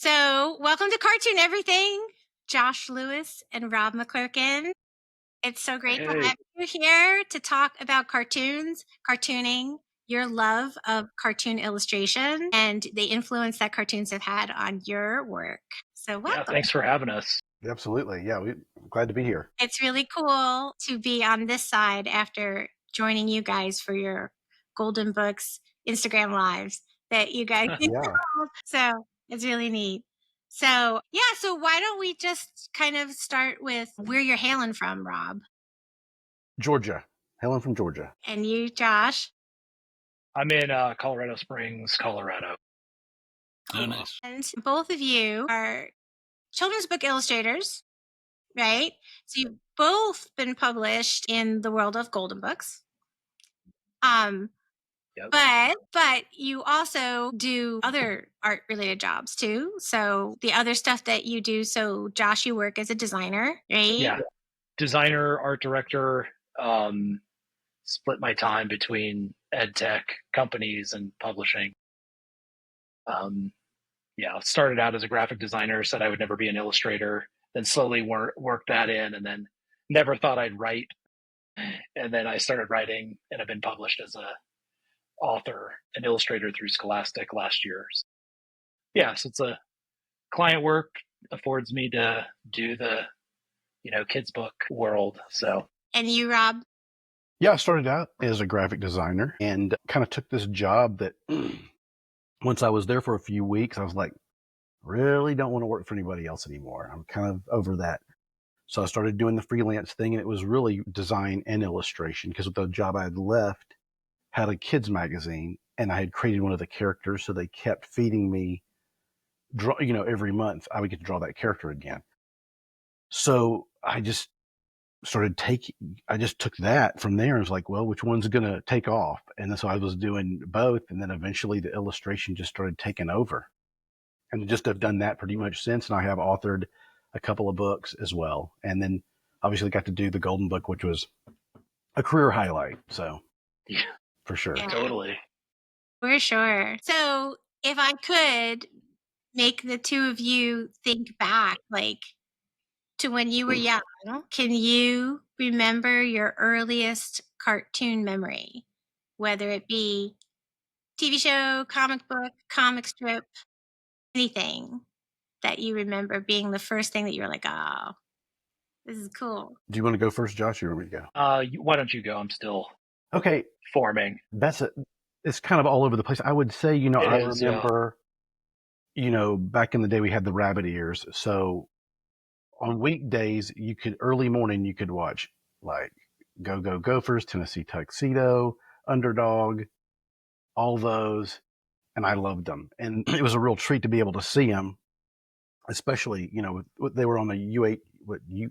So, welcome to Cartoon Everything, Josh Lewis and Rob McClurkan. It's so great to have you here to talk about cartoons, cartooning, your love of cartoon illustration, and the influence that cartoons have had on your work. So, welcome. Yeah, thanks for having us. Absolutely. Yeah, we're glad to be here. It's really cool to be on this side after joining you guys for your Goldenbooks Instagram lives that you guys do. Yeah. So it's really neat. So why don't we just kind of start with where you're hailing from, Rob? Georgia. Helen from Georgia. And you, Josh? I'm in Colorado Springs, Colorado. Oh, nice. And both of you are children's book illustrators, right? So you've both been published in the world of Golden Books. Yep. But you also do other art related jobs too. So the other stuff that you do, so Josh, you work as a designer, right? Yeah. Designer, art director, split my time between ed tech companies and publishing. Started out as a graphic designer, said I would never be an illustrator, then slowly worked that in, and then never thought I'd write. And then I started writing, and I've been published as a author and illustrator through Scholastic last year. So it's a client work, affords me to do the kids book world. So And you, Rob? Yeah, I started out as a graphic designer and kind of took this job that once I was there for a few weeks, I was like, really don't want to work for anybody else anymore. I'm kind of over that. So I started doing the freelance thing, and it was really design and illustration because the job I had left had a kids magazine, and I had created one of the characters, so they kept feeding me every month I would get to draw that character again. So I just took that from there and was like, well, which one's going to take off? And so I was doing both. And then eventually the illustration just started taking over, and just have done that pretty much since. And I have authored a couple of books as well. And then obviously got to do the Golden Book, which was a career highlight. So yeah, for sure. Yeah. Totally. For sure. So if I could make the two of you think back, like to when you were young, can you remember your earliest cartoon memory? Whether it be TV show, comic book, comic strip, anything that you remember being the first thing that you were like, oh, this is cool. Do you want to go first, Josh? Or you want me to go? Why don't you go? I'm still Okay. forming. It's kind of all over the place. I would say, I is, remember, back in the day we had the rabbit ears. So on weekdays, early morning, you could watch like Go Go Gophers, Tennessee Tuxedo, Underdog, all those. And I loved them. And it was a real treat to be able to see them, especially, they were on the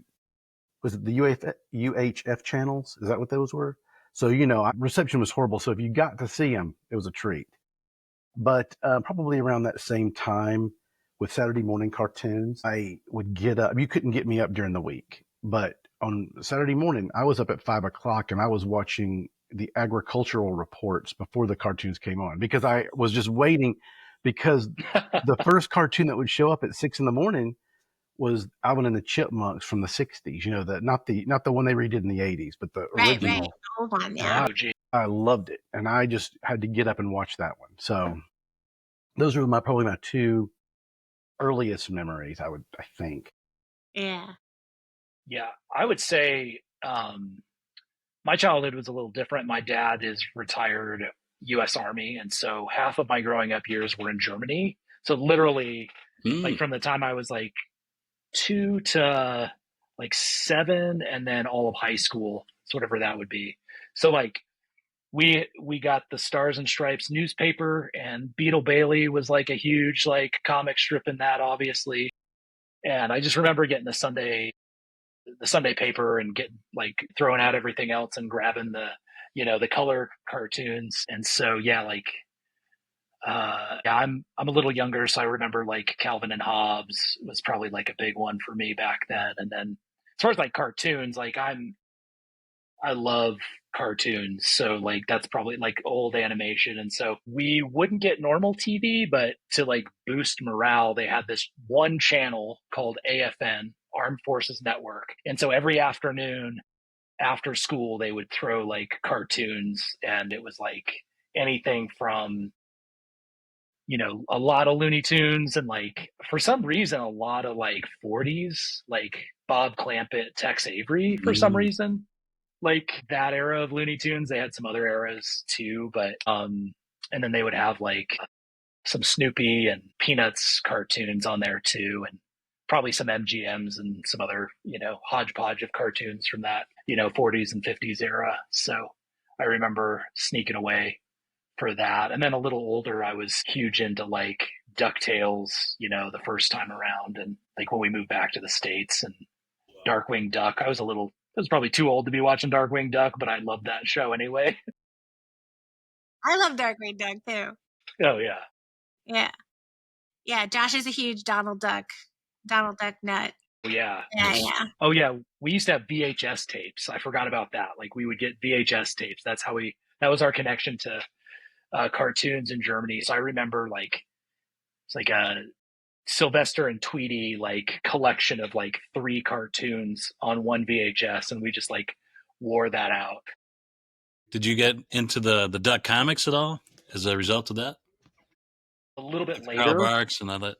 UHF channels? Is that what those were? So, reception was horrible. So if you got to see them, it was a treat. But probably around that same time with Saturday morning cartoons, I would get up. You couldn't get me up during the week. But on Saturday morning, I was up at 5 o'clock and I was watching the agricultural reports before the cartoons came on, because I was just waiting, because the first cartoon that would show up at 6 in the morning was Alvin and the Chipmunks from the 60s, not the one they redid in the 80s, but the original. Right. The old one, yeah. I loved it, and I just had to get up and watch that one. So those are probably my two earliest memories, I think. Yeah. Yeah, I would say my childhood was a little different. My dad is retired U.S. Army, and so half of my growing up years were in Germany. So literally, like from the time I was like 2 to like 7, and then all of high school, so whatever that would be. So like we got the Stars and Stripes newspaper, and Beetle Bailey was like a huge like comic strip in that, obviously. And I just remember getting the Sunday paper and getting like throwing out everything else and grabbing the color cartoons. And so I'm a little younger, so I remember like Calvin and Hobbes was probably like a big one for me back then. And then as far as like cartoons, like I love cartoons. So like that's probably like old animation. And so we wouldn't get normal TV, but to like boost morale, they had this one channel called AFN, Armed Forces Network. And so every afternoon after school, they would throw like cartoons, and it was like anything from, a lot of Looney Tunes, and like for some reason a lot of like 40s, like Bob Clampett, Tex Avery for some reason. Like that era of Looney Tunes. They had some other eras too, but and then they would have like some Snoopy and Peanuts cartoons on there too, and probably some MGMs and some other, hodgepodge of cartoons from that, 40s and 50s era. So I remember sneaking away for that. And then a little older, I was huge into like DuckTales, the first time around. And like when we moved back to the States, and Darkwing Duck, I was probably too old to be watching Darkwing Duck, but I loved that show anyway. I love Darkwing Duck too. Oh yeah. Yeah. Yeah. Josh is a huge Donald Duck nut. Yeah. Yeah. Oh yeah. We used to have VHS tapes. I forgot about that. Like we would get VHS tapes. That was our connection to cartoons in Germany. So I remember like it's like a Sylvester and Tweety like collection of like 3 cartoons on one VHS, and we just like wore that out. Did you get into the Duck comics at all as a result of that? A little bit later. Carl Barks and all that.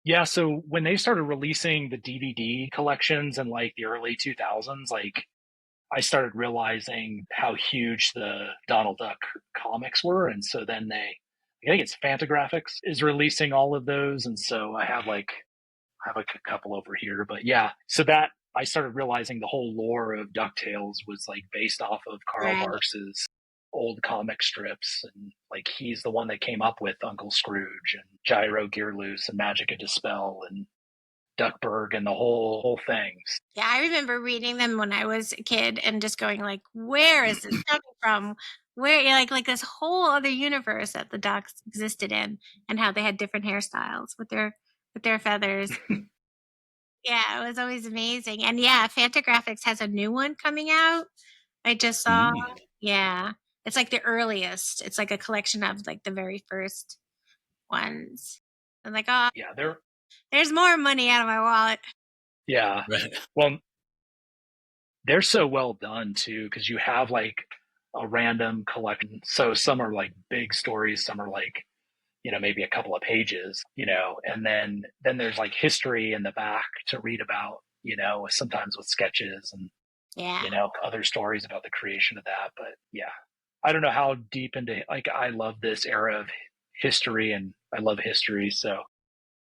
Yeah, so when they started releasing the DVD collections in like the early 2000s, like I started realizing how huge the Donald Duck comics were. And so then I think it's Fantagraphics is releasing all of those. And so I have like a couple over here, but yeah. So that I started realizing the whole lore of DuckTales was like based off of Carl Barks's old comic strips. And like, he's the one that came up with Uncle Scrooge and Gyro Gearloose and Magic of Dispel and Duckburg and the whole thing. Yeah, I remember reading them when I was a kid and just going like, where is this coming from? Where like this whole other universe that the Ducks existed in, and how they had different hairstyles with their feathers. Yeah, it was always amazing. And yeah, Fantagraphics has a new one coming out. I just saw. Yeah. It's like the earliest. It's like a collection of like the very first ones. I'm like, oh yeah, there's more money out of my wallet. Yeah. Right. Well, they're so well done too, because you have like a random collection. So some are like big stories, some are like, maybe a couple of pages, and then there's like history in the back to read about, sometimes with sketches and, other stories about the creation of that. But yeah, I don't know how deep into, like, I love this era of history and I love history. So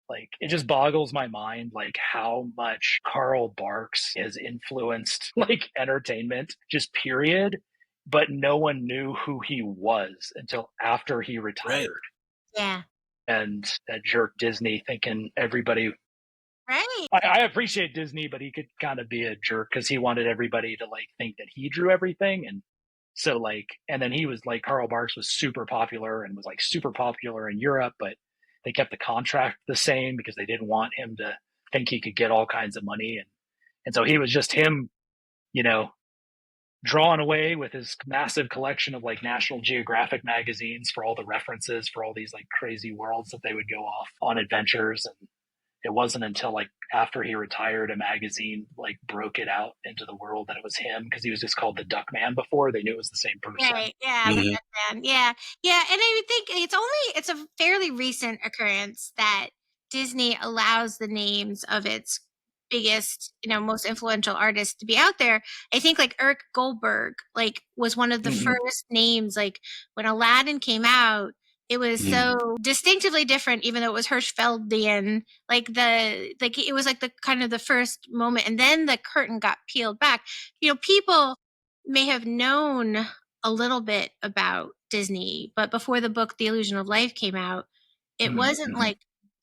like, it just boggles my mind, like how much Carl Barks has influenced like entertainment, just period. But no one knew who he was until after he retired. Right. Yeah. And that jerk Disney thinking everybody. Right. I appreciate Disney, but he could kind of be a jerk because he wanted everybody to like think that he drew everything. And so like, and then he was like, Carl Barks was super popular and was like super popular in Europe, but they kept the contract the same because they didn't want him to think he could get all kinds of money. And so he was just him, drawn away with his massive collection of like National Geographic magazines for all the references for all these like crazy worlds that they would go off on adventures. And it wasn't until like after he retired, a magazine like broke it out into the world that it was him, because he was just called the Duck Man before. They knew it was the same person. Right. Yeah. The Duck Man. Yeah. Yeah. And I think it's a fairly recent occurrence that Disney allows the names of its biggest, most influential artists to be out there. I think like Eric Goldberg like was one of the first names. Like when Aladdin came out, it was so distinctively different, even though it was Hirschfeldian. It was like the kind of the first moment, and then the curtain got peeled back. People may have known a little bit about Disney, but before the book The Illusion of Life came out, it wasn't like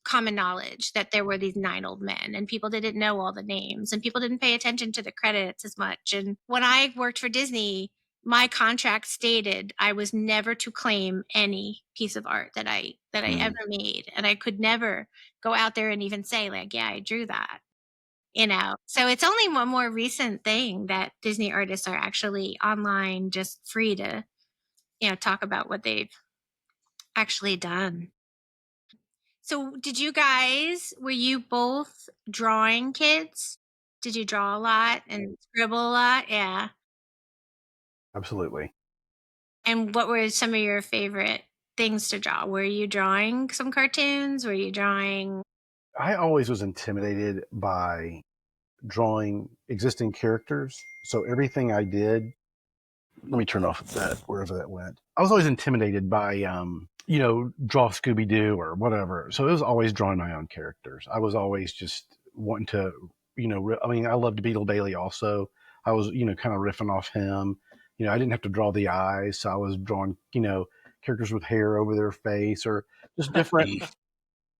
common knowledge that there were these 9 old men, and people didn't know all the names, and people didn't pay attention to the credits as much. And when I worked for Disney, my contract stated I was never to claim any piece of art that I ever made, and I could never go out there and even say like, yeah, I drew that. So it's only one more recent thing that Disney artists are actually online, just free to, talk about what they've actually done. So were you both drawing kids? Did you draw a lot and scribble a lot? Yeah. Absolutely. And what were some of your favorite things to draw? Were you drawing some cartoons? Were you drawing? I always was intimidated by drawing existing characters. So everything I did, let me turn off that wherever that went. I was always intimidated by, draw Scooby Doo or whatever. So it was always drawing my own characters. I was always just wanting to, I loved Beetle Bailey also. I was, kind of riffing off him. I didn't have to draw the eyes. So I was drawing, characters with hair over their face or just different,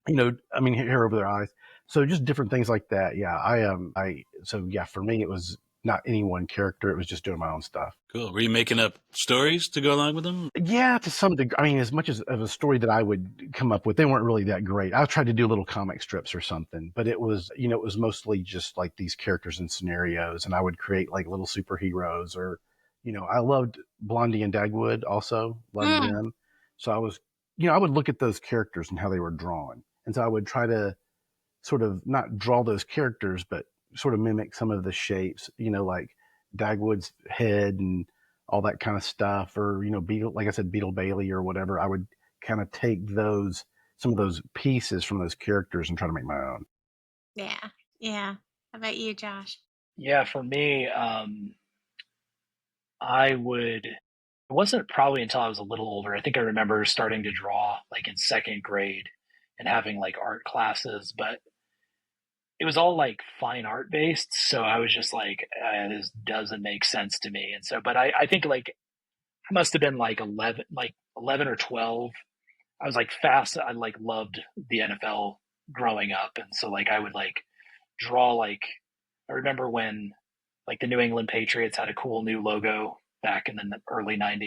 hair over their eyes. So just different things like that. Yeah. For me, it was not any one character. It was just doing my own stuff. Cool. Were you making up stories to go along with them? Yeah, to some degree. I mean, as much as of a story that I would come up with, they weren't really that great. I tried to do little comic strips or something, but it was mostly just like these characters and scenarios, and I would create like little superheroes or, I loved Blondie and Dagwood also, loved them. So I would look at those characters and how they were drawn. And so I would try to sort of not draw those characters, but sort of mimic some of the shapes, like Dagwood's head and all that kind of stuff, or Beetle, like I said, Beetle Bailey or whatever. I would kind of take some of those pieces from those characters and try to make my own. Yeah. Yeah. How about you, Josh? Yeah, for me, it wasn't probably until I was a little older. I think I remember starting to draw like in second grade and having like art classes, but it was all like fine art based. So I was just like, this doesn't make sense to me. And so, but I think like I must have been like 11 or 12. I was like fast. I like loved the NFL growing up. And so like I would like draw like, I remember when like the New England Patriots had a cool new logo back in the early 90s.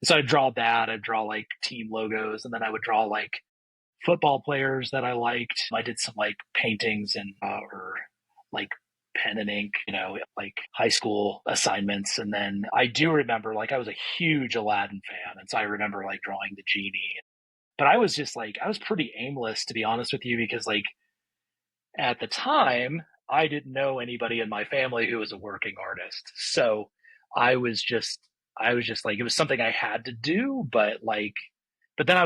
And so I'd draw that. I'd draw like team logos, and then I would draw like football players that I liked. I did some like paintings and or like pen and ink, like high school assignments. And then I do remember like I was a huge Aladdin fan, and so I remember like drawing the genie. But I was just like I was pretty aimless, to be honest with you, because like at the time I didn't know anybody in my family who was a working artist. So I was just I was just like it was something I had to do, but then I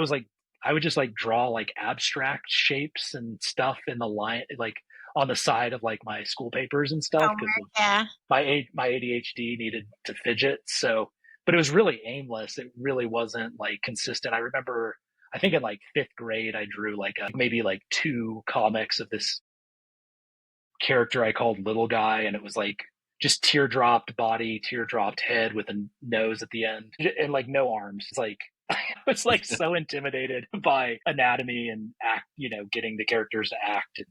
would just like draw like abstract shapes and stuff in the line, like on the side of like my school papers and stuff because Homework. Yeah. my ADHD needed to fidget. So, but it was really aimless. It really wasn't like consistent. I remember, I think in like fifth grade, I drew like maybe like two comics of this character I called Little Guy, and it was like just teardropped body, teardropped head with a nose at the end, and like no arms. It's like I was like so intimidated by anatomy and act, getting the characters to act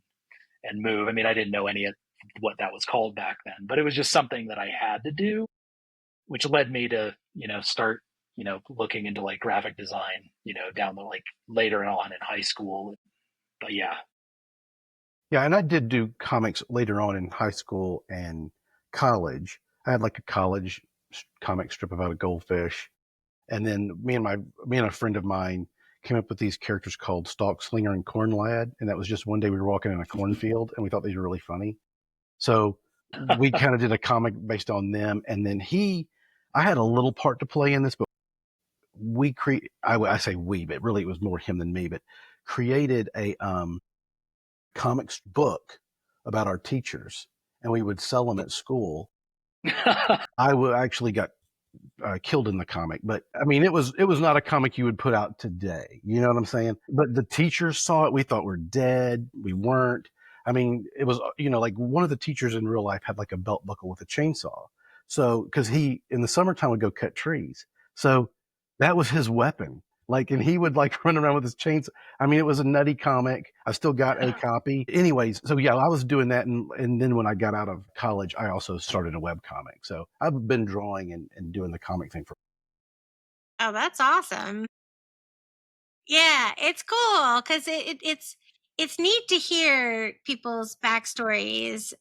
and move. I mean, I didn't know any of what that was called back then, but it was just something that I had to do, which led me to, start, looking into like graphic design, down the like later on in high school. But yeah. Yeah, and I did do comics later on in high school and college. I had like a college comic strip about a goldfish. And then me and a friend of mine came up with these characters called Stalk Slinger and Corn Lad. And that was just one day we were walking in a cornfield and we thought these were really funny. So we kind of did a comic based on them. And then I had a little part to play in this, but I say we, but really it was more him than me, but created a comics book about our teachers, and we would sell them at school. Actually got killed in the comic, but I mean, it was not a comic you would put out today. You know what I'm saying? But the teachers saw it. We thought we're dead. We weren't. I mean, it was, like one of the teachers in real life had like a belt buckle with a chainsaw. So, cause he in the summertime would go cut trees. So that was his weapon. Like, and he would like run around with his chains. I mean, it was a nutty comic. I still got a copy. Anyways, so yeah, I was doing that. And then when I got out of college, I also started a web comic. So I've been drawing and doing the comic thing for. Oh, that's awesome. Yeah, it's cool because it's it's neat to hear people's backstories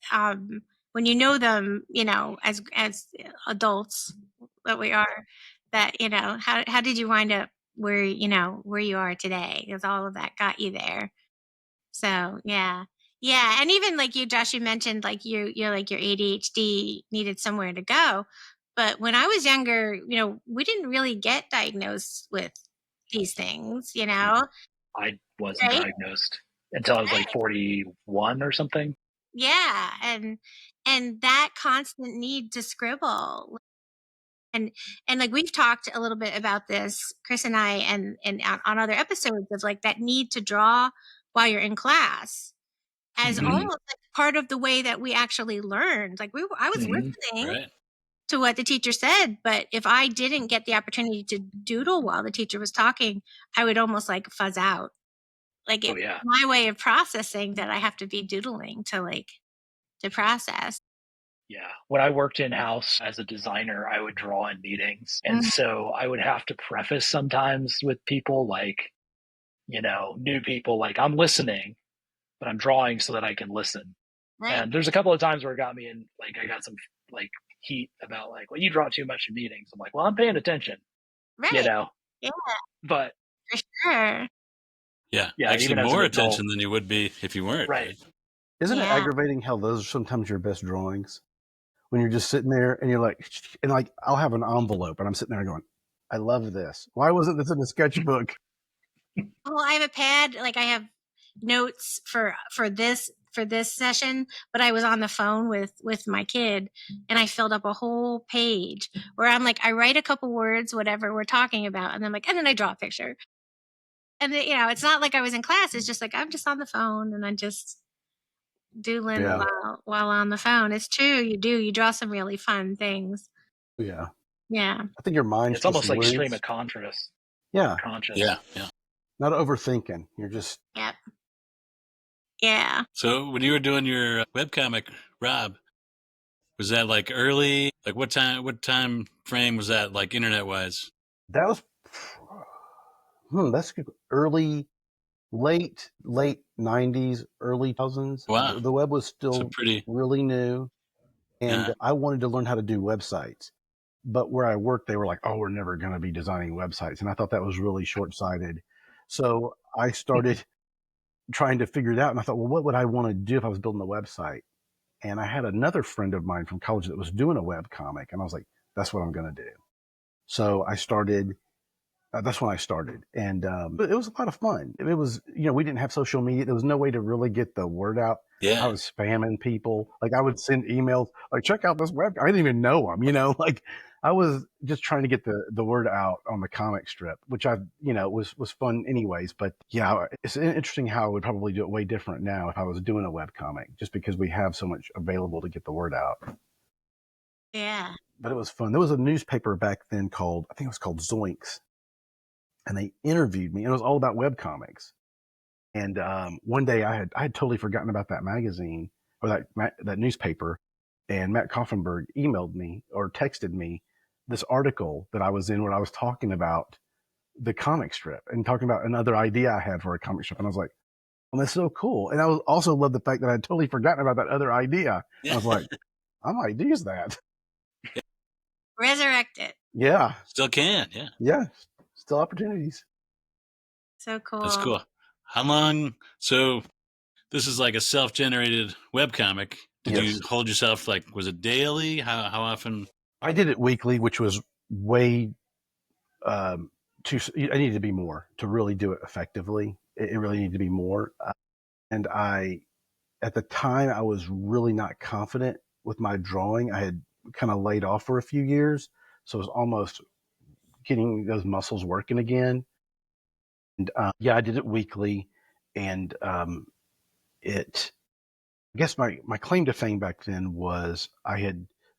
when you know them, as adults that we are. That how did you wind up where you are today? Because all of that got you there. So yeah, yeah, and even like you, Josh, you mentioned like you're like your ADHD needed somewhere to go, but when I was younger, we didn't really get diagnosed with these things, I wasn't right? diagnosed until I was like 41 or something. Yeah, and that constant need to scribble. And like we've talked a little bit about this, Chris and I, and on other episodes of like that need to draw while you're in class as Hmm. almost like part of the way that we actually learned. Like I was Hmm. listening Right. to what the teacher said, but if I didn't get the opportunity to doodle while the teacher was talking, I would almost like fuzz out. Like Oh it yeah. my way of processing that I have to be doodling to process. Yeah. When I worked in house as a designer, I would draw in meetings. And Mhm. so I would have to preface sometimes with people like, new people, like, I'm listening, but I'm drawing so that I can listen. Right. And there's a couple of times where it got me in, like, I got some like heat about like, well, you draw too much in meetings. I'm like, well, I'm paying attention, you Right. know, Yeah, but for sure. Yeah. yeah, Actually, even as an more adult, attention than you would be if you weren't, right. right? Isn't it Yeah. aggravating how those are sometimes your best drawings? When you're just sitting there and you're like, and like, I'll have an envelope and I'm sitting there going, I love this. Why wasn't this in the sketchbook? Well, I have a pad, like I have notes for this session, but I was on the phone with my kid and I filled up a whole page where I'm like I write a couple words whatever we're talking about and then I draw a picture. And then, it's not like I was in class, it's just like I'm just on the phone and I'm just doodling Yeah. while on the phone. It's true, you draw some really fun things. Yeah. Yeah. I think your mind's It's just almost like stream loose. of contrast, Yeah. conscious. Yeah. Yeah. Not overthinking. You're just, Yep. Yeah. So when you were doing your webcomic, Rob, was that like early? Like what time? What time frame was that? Like internet wise? that was, that's good. Late 90s, early 2000s. Wow. The web was So still pretty. really new. And Uh, I wanted to learn how to do websites. But where I worked, they were like, oh, we're never going to be designing websites. And I thought that was really short sighted. So I started trying to figure it out. And I thought, well, what would I want to do if I was building a website? And I had another friend of mine from college that was doing a web comic. And I was like, that's what I'm going to do. So I started that's when I started, and it was a lot of fun. It was, we didn't have social media. There was no way to really get the word out. I yeah. was spamming people. Like I would send emails, like check out this web. I didn't even know them. Like I was just trying to get the word out on the comic strip, which was fun anyways. But yeah, it's interesting how I would probably do it way different now if I was doing a web comic, just because we have so much available to get the word out. Yeah. But it was fun. There was a newspaper back then called, I think it was called Zoinks, and they interviewed me. And it was all about web comics. And one day I had totally forgotten about that magazine or that newspaper. And Matt Koffenberg emailed me or texted me this article that I was in where I was talking about the comic strip and talking about another idea I had for a comic strip. And I was like, well, that's so cool. And I also loved the fact that I had totally forgotten about that other idea. I Yeah. was like, I might use that. Resurrect it. Yeah. Still can. Yeah. Yeah. Still opportunities. So That's cool. cool. How long? So this is like a self-generated webcomic. Did you Yes. hold yourself like? Was it daily? How often? I did it weekly, which was way um, I needed to be more to really do it effectively. It really needed to be more. And at the time, I was really not confident with my drawing. I had kind of laid off for a few years. So it was almost getting those muscles working again. And yeah, I did it weekly. And I guess my claim to fame back then was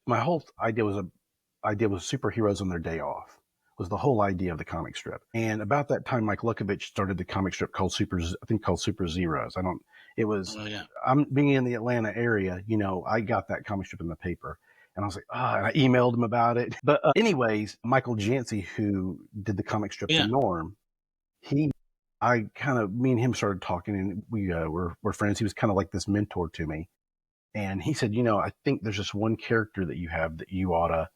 my whole idea was superheroes on their day off was the whole idea of the comic strip. And about that time, Mike Lukovich started the comic strip called Super Zeros. It was, Oh yeah. I'm being in the Atlanta area, I got that comic strip in the paper and I was like, and I emailed him about it. But anyways, Michael Jancy, who did the comic strip The Yeah. Norm, he me and him started talking, and we're friends. He was kind of like this mentor to me. And he said, I think there's just one character that you have that you ought to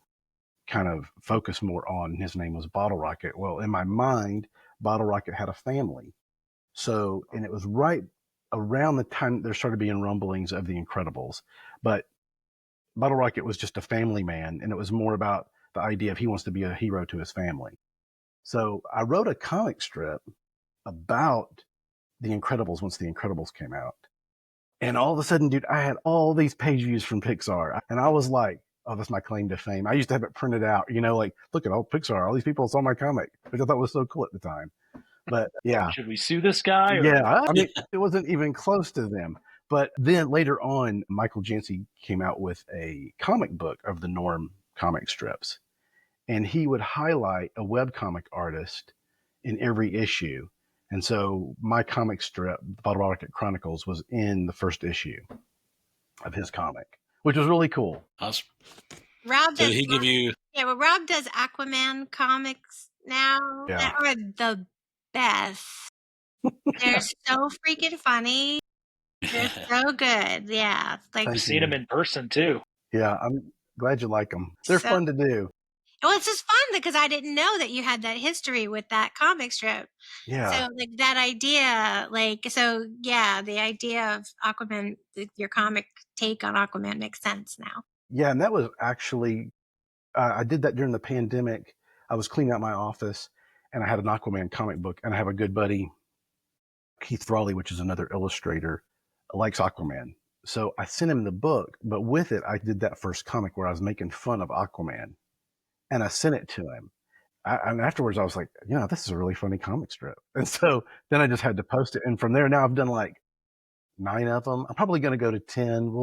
kind of focus more on. And his name was Bottle Rocket. Well, in my mind, Bottle Rocket had a family. So, and it was right around the time there started being rumblings of The Incredibles. But Bottle Rocket was just a family man, and it was more about the idea of he wants to be a hero to his family. So I wrote a comic strip about The Incredibles once The Incredibles came out. And all of a sudden, dude, I had all these page views from Pixar. And I was like, oh, that's my claim to fame. I used to have it printed out, like, look at all Pixar, all these people saw my comic, which I thought was so cool at the time. But yeah. Should we sue this guy? Yeah. I mean, it wasn't even close to them. But then later on, Michael Jancy came out with a comic book of the Norm comic strips. And he would highlight a webcomic artist in every issue. And so my comic strip, Bottle Rocket Chronicles, was in the first issue of his comic, which was really cool. Awesome. Rob So did he give you? Yeah, well, Rob does Aquaman comics now. Yeah. That are the best. They're so freaking funny. They're so good. Yeah. Like, I've seen them in person too. Yeah, I'm glad you like them. They're fun to do. Well, it's just fun because I didn't know that you had that history with that comic strip. Yeah. So, like, that idea, the idea of Aquaman, your comic take on Aquaman makes sense now. Yeah, and that was actually, I did that during the pandemic. I was cleaning out my office, and I had an Aquaman comic book, and I have a good buddy, Keith Frawley, which is another illustrator, likes Aquaman. So I sent him the book, but with it, I did that first comic where I was making fun of Aquaman. And I sent it to him. And afterwards, I was like, this is a really funny comic strip. And so then I just had to post it. And from there, now I've done like 9 of them. I'm probably going to go to 10.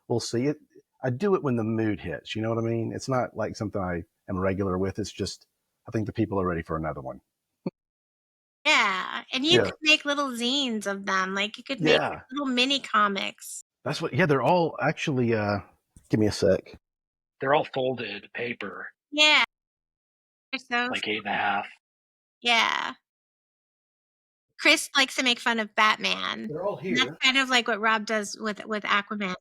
We'll see it. I do it when the mood hits. You know what I mean? It's not like something I am regular with. It's just, I think the people are ready for another one. Yeah. And you could make little zines of them. Like, you could make little mini comics. That's what, they're all actually, give me a sec. They're all folded paper. Yeah. So like 8.5. Yeah. Chris likes to make fun of Batman. They're all here. And that's kind of like what Rob does with Aquaman.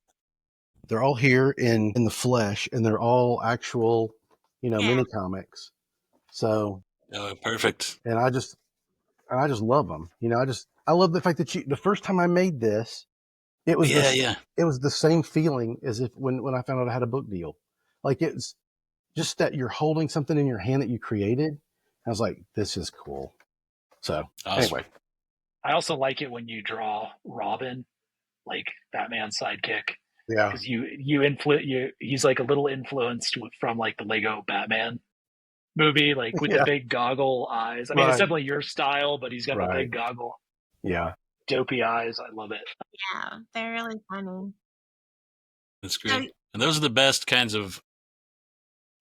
They're all here in the flesh, and they're all actual, mini comics. So. Oh, perfect. And I just love them. I love the fact that the first time I made this, it was it was the same feeling as if when I found out I had a book deal. Like, it's just that you're holding something in your hand that you created. I was like, this is cool. So Anyway. I also like it when you draw Robin, like Batman's sidekick. Yeah. Because he's like a little influenced from like the Lego Batman movie, like with the big goggle eyes. I mean, it's definitely your style, but he's got the big goggle. Yeah. Dopey eyes. I love it. Yeah, they're really funny. That's great. And those are the best kinds of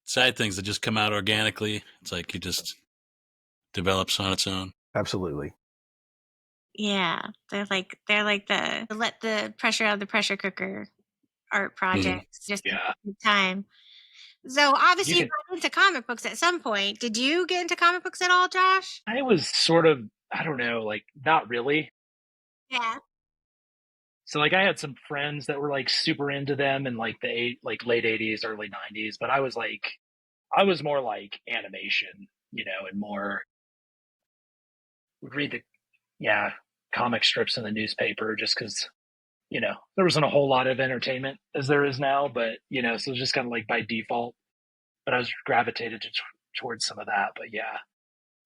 side things that just come out organically. It's like it just develops on its own. Absolutely. Yeah, they're like the let the pressure out of the pressure cooker art projects just at the time. So obviously you got into comic books at some point. Did you get into comic books at all, Josh? I was sort of, I don't know, like not really. Yeah. So like I had some friends that were like super into them in like the late 80s, early 90s, but I was more like animation, and more read the comic strips in the newspaper just because, there wasn't a whole lot of entertainment as there is now, but so it was just kind of like by default. But I was gravitated towards some of that. But yeah,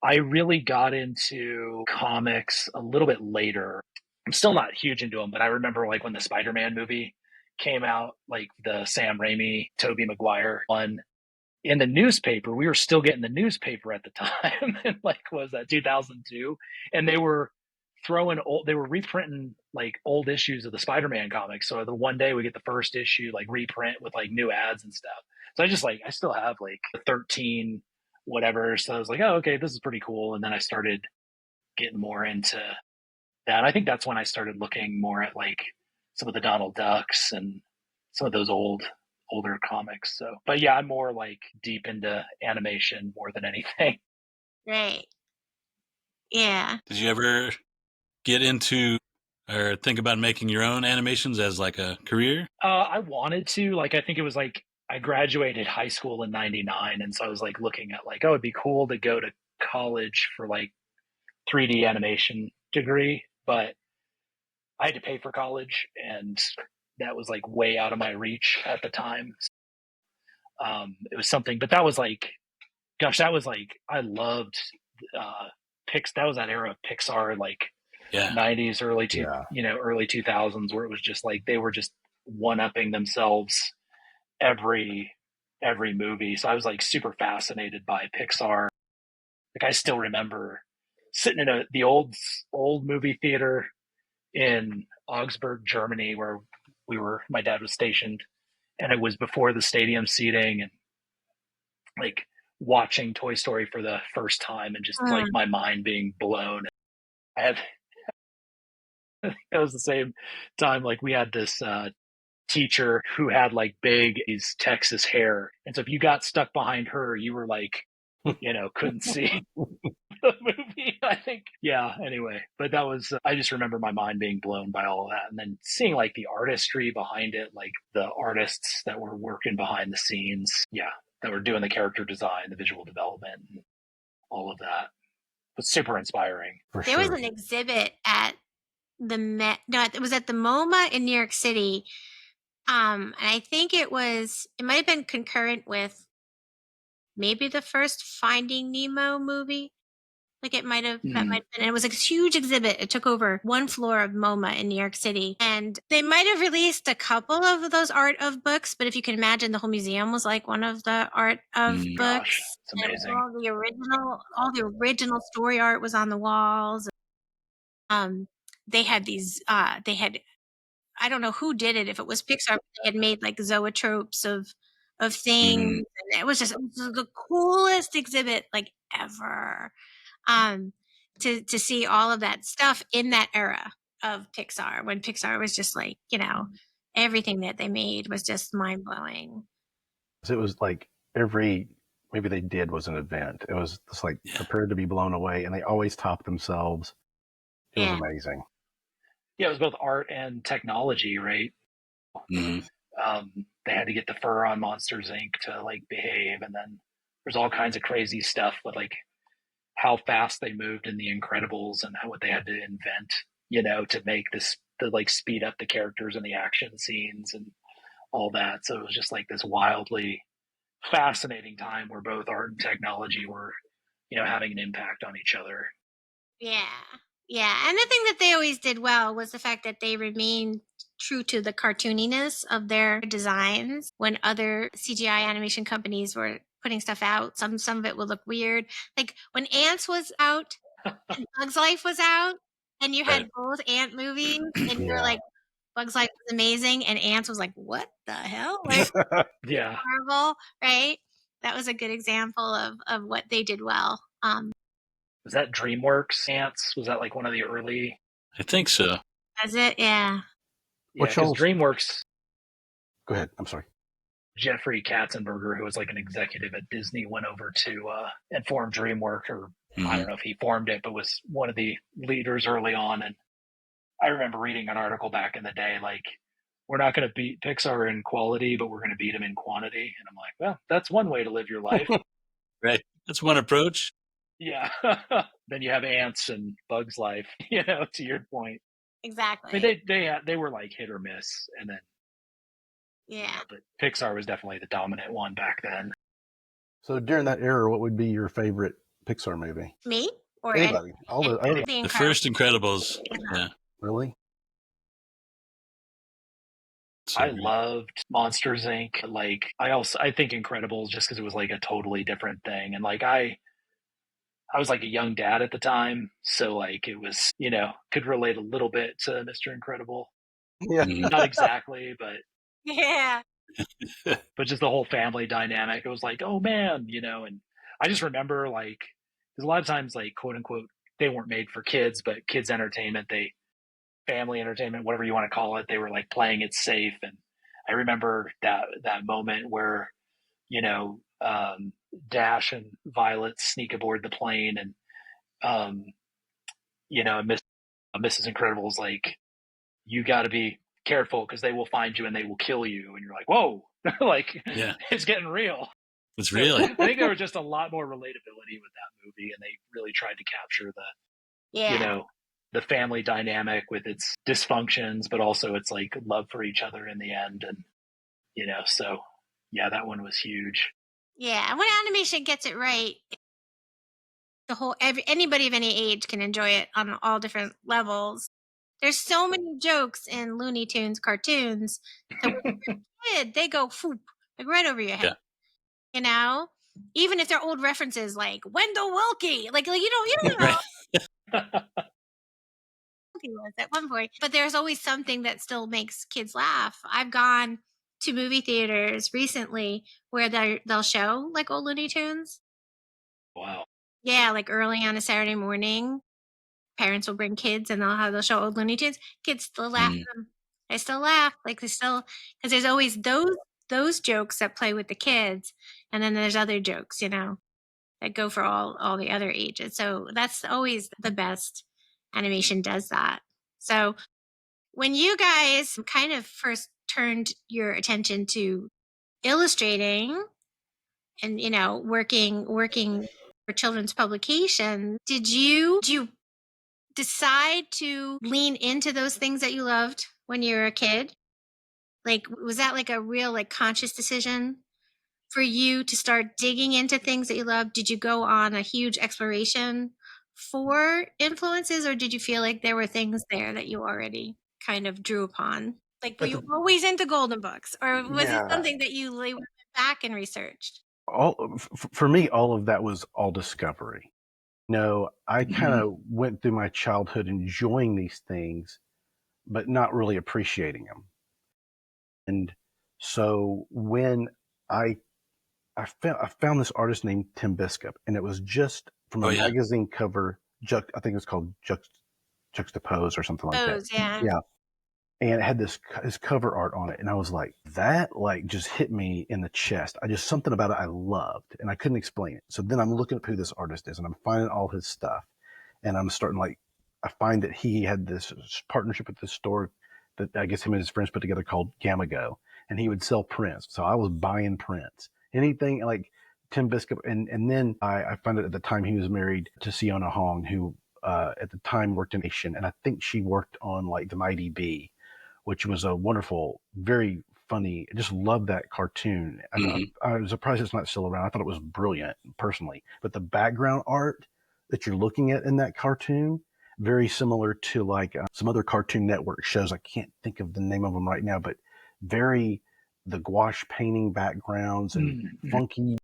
I really got into comics a little bit later. I'm still not huge into them, but I remember like when the Spider-Man movie came out, like the Sam Raimi, Tobey Maguire one, in the newspaper. We were still getting the newspaper at the time, and like was that 2002, and they were reprinting like old issues of the Spider-Man comics. So the one day we get the first issue like reprint with like new ads and stuff. So I still have like 13 whatever. So I was like, oh, okay, this is pretty cool. And then I started getting more into that. I think that's when I started looking more at like some of the Donald Ducks and some of those older comics. So, but yeah, I'm more like deep into animation more than anything. Right. Yeah. Did you ever get into or think about making your own animations as like a career? I wanted to. Like, I think it was like I graduated high school in '99, and so I was like looking at like, oh, it'd be cool to go to college for like 3D animation degree, but I had to pay for college, and that was like way out of my reach at the time. It was something, but that was like, gosh, that was like I loved Pix. That was that era of Pixar, like Yeah. '90s, Yeah. early 2000s, where it was just like they were just one upping themselves every movie. So I was like super fascinated by Pixar. Like I still remember sitting in the old movie theater in Augsburg, Germany, where my dad was stationed, and it was before the stadium seating, and like watching Toy Story for the first time, and just like my mind being blown. I had that was the same time like we had this teacher who had like big Texas hair, and so if you got stuck behind her, you were like, couldn't see the movie. I think, yeah. Anyway, but that was I just remember my mind being blown by all of that, and then seeing like the artistry behind it, like the artists that were working behind the scenes, yeah, that were doing the character design, the visual development, and all of that. It was super inspiring. There was an exhibit at the Met. No, it was at the MoMA in New York City. And I think it might have been concurrent with maybe the first Finding Nemo movie. Like that might have been. And it was a huge exhibit. It took over one floor of MoMA in New York City. And they might have released a couple of those art of books, but if you can imagine, the whole museum was like one of the art of books. Gosh, it's amazing. And all the original story art was on the walls. They had these, I don't know who did it, if it was Pixar, but they had made like zoetropes of things. And it was the coolest exhibit like ever. To see all of that stuff in that era of Pixar, when Pixar was just like, everything that they made was just mind blowing. So it was like every movie they did was an event. It was just like prepared to be blown away, and they always topped themselves. It was amazing. Yeah, it was both art and technology, right? Mm-hmm. They had to get the fur on Monsters Inc. to like behave, and then there's all kinds of crazy stuff with like how fast they moved in The Incredibles and what they had to invent, to make to like speed up the characters and the action scenes and all that. So it was just like this wildly fascinating time where both art and technology were, having an impact on each other. Yeah. And the thing that they always did well was the fact that they remained true to the cartooniness of their designs. When other CGI animation companies were putting stuff out, some of it would look weird. Like when Ants was out and Bugs Life was out, and you had both Ant movies, and you were like, Bugs Life was amazing, and Ants was like, what the hell? Like, yeah, horrible, right? That was a good example of what they did well. Was that DreamWorks Ants? Was that like one of the early? I think so. Was it? Yeah. Yeah, because DreamWorks. Go ahead. I'm sorry. Jeffrey Katzenberger, who was like an executive at Disney, went over to and formed DreamWorks, or I don't know if he formed it, but was one of the leaders early on. And I remember reading an article back in the day, like, we're not going to beat Pixar in quality, but we're going to beat them in quantity. And I'm like, well, that's one way to live your life. Right. That's one approach. Yeah. Then you have Ants and Bugs Life, to your point. Exactly. I mean, they were like hit or miss, and then but Pixar was definitely the dominant one back then. So during that era, what would be your favorite Pixar movie? Me or anybody? The first Incredibles. Yeah. Really? So I loved Monsters Inc. Like I think Incredibles just because it was like a totally different thing, and like I was like a young dad at the time, so like it was could relate a little bit to Mr. Incredible. Yeah, not exactly, but yeah. But just the whole family dynamic. It was like, oh man, and I just remember like because a lot of times like quote unquote they weren't made for kids, but kids entertainment, family entertainment, whatever you want to call it, they were like playing it safe. And I remember that moment where Dash and Violet sneak aboard the plane, and Miss Mrs. Incredible's like, you got to be careful because they will find you and they will kill you. And you're like, whoa, like, Yeah. it's getting real. It's So really. I think there was just a lot more relatability with that movie, and they really tried to capture Yeah. the family dynamic with its dysfunctions, but also its like love for each other in the end. And, so yeah, that one was huge. Yeah. When animation gets it right, anybody of any age can enjoy it on all different levels. There's so many jokes in Looney Tunes cartoons that when you're a kid, they go foop, like right over your head. Yeah. You know? Even if they're old references like Wendell Wilkie. Like you don't know Right. who he was at one point. But there's always something that still makes kids laugh. I've gone to movie theaters recently where they'll show like old Looney Tunes. Wow. Yeah, like early on a Saturday morning. Parents will bring kids and they'll show old Looney Tunes. Kids still laugh at them. They still laugh. Like they still, because there's always those jokes that play with the kids, and then there's other jokes, that go for all the other ages. So that's always the best. Animation does that. So when you guys kind of first turned your attention to illustrating and working for children's publication, did you decide to lean into those things that you loved when you were a kid? Like, was that like a real like conscious decision for you to start digging into things that you love? Did you go on a huge exploration for influences, or did you feel like there were things there that you already kind of drew upon? Like, were you always into golden books, or was it Yeah. something that you like, went back and researched? For me, all of that was all discovery. I kind of went through my childhood enjoying these things, but not really appreciating them. And so when I I found this artist named Tim Biscup, and it was just from a Oh, yeah. magazine cover. I think it was called Juxtapose or something like that. Those, yeah. Yeah, and it had his cover art on it, and I was like, that like just hit me in the chest. I just something about it I loved, and I couldn't explain it. So then I'm looking up who this artist is, and I'm finding all his stuff, and I'm starting like I find that he had this partnership with this store that I guess him and his friends put together called Gamago, and he would sell prints. So I was buying prints, anything like Tim Biscup, and then I found out at the time he was married to Siona Hong, who at the time worked in Asian, and I think she worked on like the Mighty Bee, which was a wonderful, very funny. I just loved that cartoon. I was surprised it's not still around. I thought it was brilliant personally, but the background art that you're looking at in that cartoon, very similar to like some other Cartoon Network shows. I can't think of the name of them right now, but very the gouache painting backgrounds and funky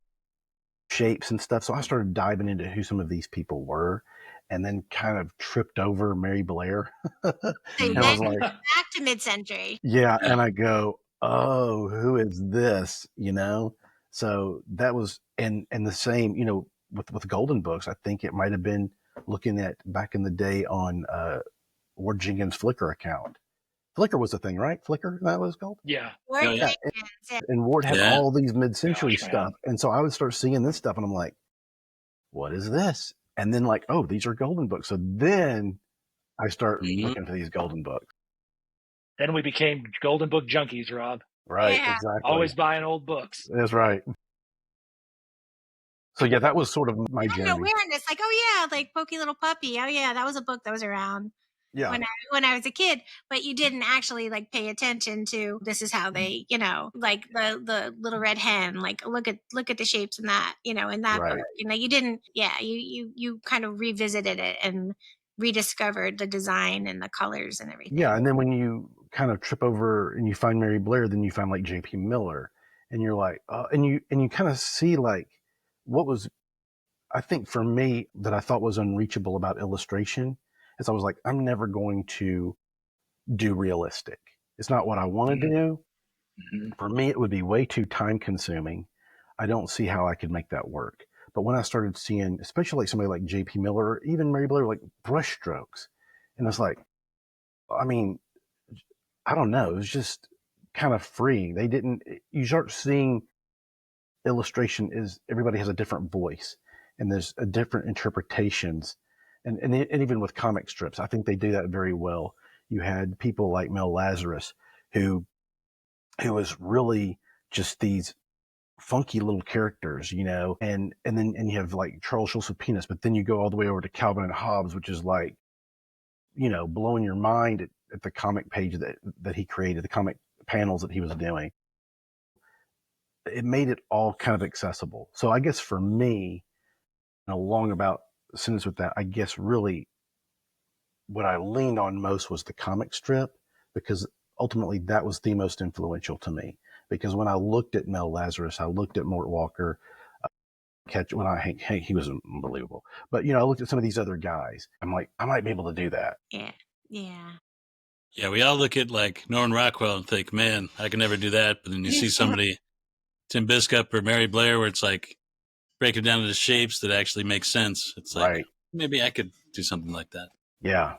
shapes and stuff. So I started diving into who some of these people were, and then kind of tripped over Mary Blair. And I was like, Back to mid-century. yeah. And I go, oh, who is this? So that was, and the same, with Golden Books, I think it might have been looking at back in the day on Ward Jenkins' Flickr account. Flickr was the thing, right? Flickr, that was called? Yeah. Word yeah. And Ward had Yeah. all these mid-century Gosh, man. stuff. And so I would start seeing this stuff and I'm like, what is this? And then like, oh, these are Golden Books. So then I start looking for these Golden Books. Then we became Golden Book junkies, Rob. Right, Yeah. exactly. Always buying old books. That's right. So yeah, that was sort of my I had journey. an awareness, like, oh yeah, like Pokey Little Puppy. Oh yeah, that was a book that was around Yeah. when I was a kid. But you didn't actually like pay attention to this is how they, like the little red hen. Like look at the shapes in that, in that Right. book. You didn't. Yeah, you kind of revisited it and rediscovered the design and the colors and everything. Yeah, and then when you kind of trip over and you find Mary Blair, then you find like J.P. Miller, and you're like, and you kind of see like what was, I think for me that I thought was unreachable about illustration is I was like, I'm never going to do realistic. It's not what I want to do. For me, it would be way too time consuming. I don't see how I could make that work. But when I started seeing, especially like somebody like J.P. Miller, or even Mary Blair, like brush strokes, and it's like, I mean, I don't know. It was just kind of freeing. You start seeing illustration is everybody has a different voice and there's a different interpretations. and even with comic strips, I think they do that very well. You had people like Mel Lazarus, who was really just these funky little characters, and you have like Charles Schulz with Peanuts, but then you go all the way over to Calvin and Hobbes, which is like, blowing your mind at the comic page that he created, the comic panels that he was doing. It made it all kind of accessible. So I guess for me, along about sentence with that, I guess really what I leaned on most was the comic strip, because ultimately that was the most influential to me. Because when I looked at Mel Lazarus, I looked at Mort Walker, Hank, he was unbelievable. But I looked at some of these other guys. I'm like, I might be able to do that. Yeah. Yeah. Yeah, we all look at like Norman Rockwell and think, man, I can never do that. But then you see somebody, Tim Biscup or Mary Blair, where it's like break it down into shapes that actually make sense. It's like, Right. maybe I could do something like that. Yeah,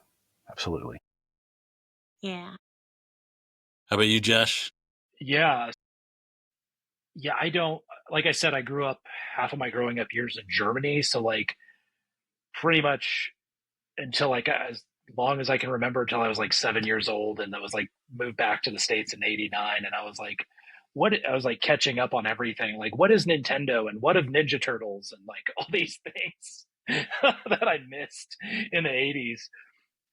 absolutely. Yeah. How about you, Josh? Yeah. Yeah, I don't, like I said, I grew up half of my growing up years in Germany. So, like, pretty much until like as long as I can remember, until I was like 7 years old, and I was like moved back to the States in '89, and I was like, I was like catching up on everything. Like, what is Nintendo, and what of Ninja Turtles, and like all these things that I missed in the '80s.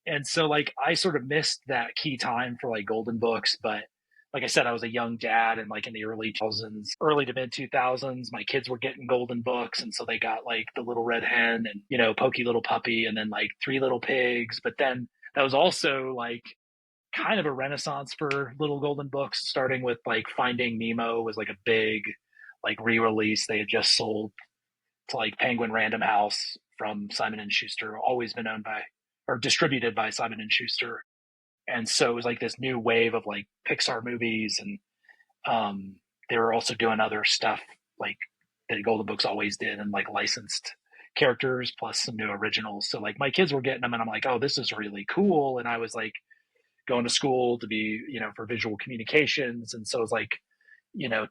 And so like I sort of missed that key time for like Golden Books. But like I said, I was a young dad, and like in the early to mid 2000s, my kids were getting Golden Books, and so they got like the Little Red Hen and Pokey Little Puppy, and then like Three Little Pigs. But then that was also like kind of a renaissance for little Golden Books, starting with like Finding Nemo was like a big like re-release they had just sold to like Penguin Random House from Simon and Schuster, always been owned by or distributed by Simon and Schuster. And so it was like this new wave of like Pixar movies, and they were also doing other stuff like that Golden Books always did, and like licensed characters plus some new originals. So like my kids were getting them, and I'm like, oh, this is really cool. And I was like going to school to be, for visual communications, and so it was like,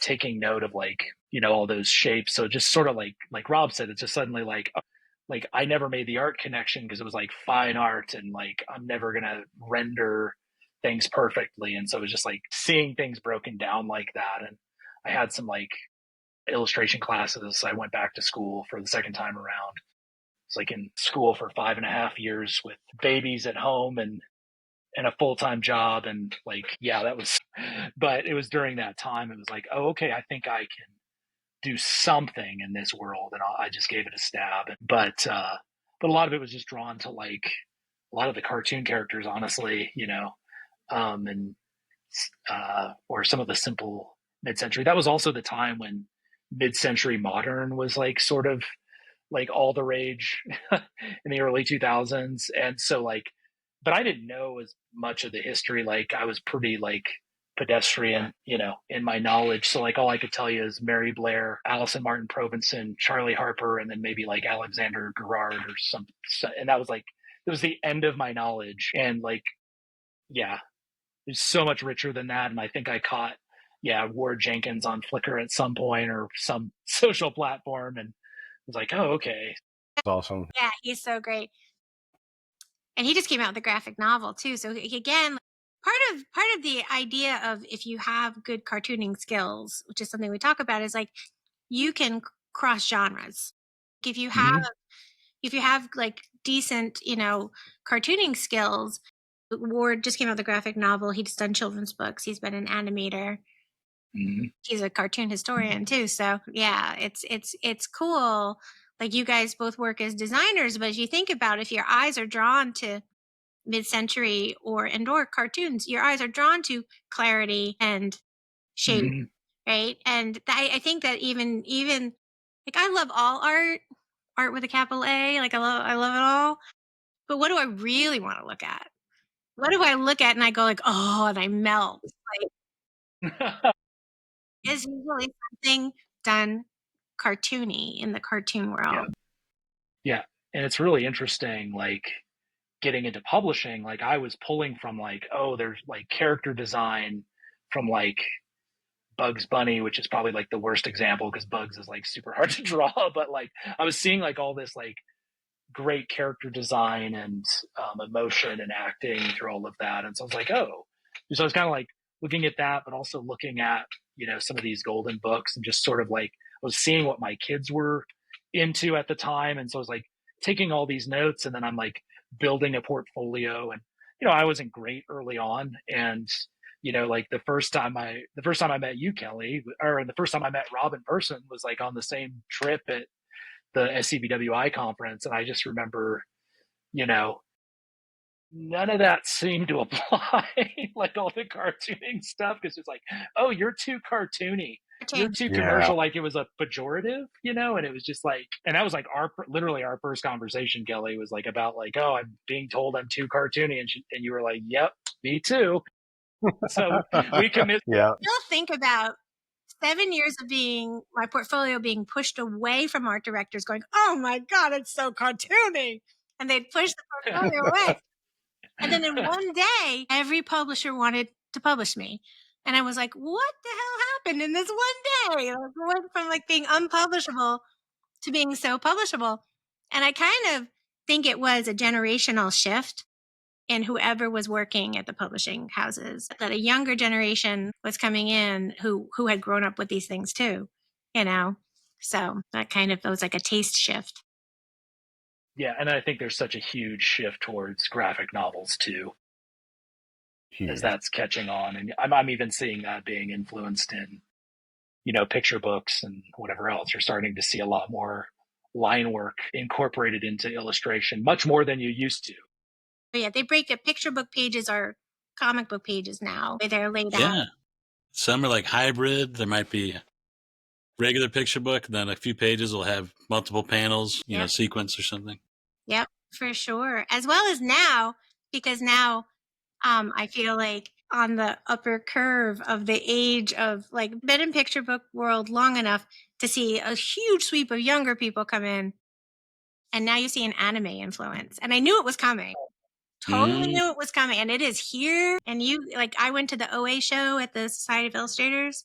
taking note of like, all those shapes. So just sort of like Rob said, it's just suddenly like I never made the art connection because it was like fine art, and like I'm never gonna render things perfectly. And so it was just like seeing things broken down like that. And I had some like illustration classes. I went back to school for the second time around. It's like in school for 5.5 years with babies at home and a full-time job. And like, yeah, that was, but it was during that time, it was like, oh, okay, I think I can do something in this world. And I just gave it a stab. But a lot of it was just drawn to like a lot of the cartoon characters, honestly, and or some of the simple mid-century. That was also the time when mid-century modern was like sort of like all the rage in the early 2000s. And so like, but I didn't know as much of the history. Like I was pretty like pedestrian, in my knowledge. So like all I could tell you is Mary Blair, Allison Martin Provenson, Charlie Harper, and then maybe like Alexander Gerard or some. And that was like, it was the end of my knowledge. And like, yeah, it's so much richer than that. And I think I caught, Ward Jenkins on Flickr at some point or some social platform, and was like, oh, okay. That's awesome. Yeah, he's so great. And he just came out with a graphic novel too. So again, part of the idea of if you have good cartooning skills, which is something we talk about, is like you can cross genres. If you have Mm-hmm. if you have like decent, cartooning skills. Ward just came out with a graphic novel. He's done children's books. He's been an animator. Mm-hmm. He's a cartoon historian too. So yeah, it's cool. Like you guys both work as designers, but if you think about it, if your eyes are drawn to mid-century or indoor cartoons, your eyes are drawn to clarity and shape, Mm-hmm. right? And I think that even like I love all art with a capital A. Like I love it all. But what do I really want to look at? What do I look at and I go like, oh, and I melt? Like, is usually something done cartoony in the cartoon Yeah. world. Yeah. And it's really interesting, like getting into publishing, like I was pulling from like, oh, there's like character design from like Bugs Bunny, which is probably like the worst example because Bugs is like super hard to draw. But like I was seeing like all this like great character design and emotion and acting through all of that. And so I was like, oh, so I was kind of like looking at that, but also looking at, some of these golden books and just sort of like, I was seeing what my kids were into at the time. And so I was like taking all these notes, and then I'm like building a portfolio. And, I wasn't great early on. And, like the first time I met you, Kelly, or the first time I met Rob in person was like on the same trip at the SCBWI conference. And I just remember, none of that seemed to apply, like all the cartooning stuff, because it's like, oh, you're too cartoony. You're too commercial, like it was a pejorative, and it was just like, and that was like literally our first conversation, Kelly, was like about like, oh, I'm being told I'm too cartoony. And you were like, yep, me too. So we commit. Yeah. Still think about 7 years of my portfolio being pushed away from art directors going, oh my God, it's so cartoony. And they'd push the portfolio away. And then in one day, every publisher wanted to publish me. And I was like, what the hell happened in this one day? Like, I went from like being unpublishable to being so publishable. And I kind of think it was a generational shift in whoever was working at the publishing houses, that a younger generation was coming in who had grown up with these things too, So that was like a taste shift. Yeah, and I think there's such a huge shift towards graphic novels too, as that's catching on, and I'm even seeing that being influenced in, picture books and whatever else. You're starting to see a lot more line work incorporated into illustration, much more than you used to. But yeah, they break it. Picture book pages are comic book pages now. They're laid out. Yeah, some are like hybrid. There might be regular picture book, then a few pages will have multiple panels, sequence or something. Yep, for sure. As well as now, because now I feel like on the upper curve of the age of like been in picture book world long enough to see a huge sweep of younger people come in. And now you see an anime influence. And I knew it was coming. Totally knew it was coming. And it is here. And I went to the OA show at the Society of Illustrators.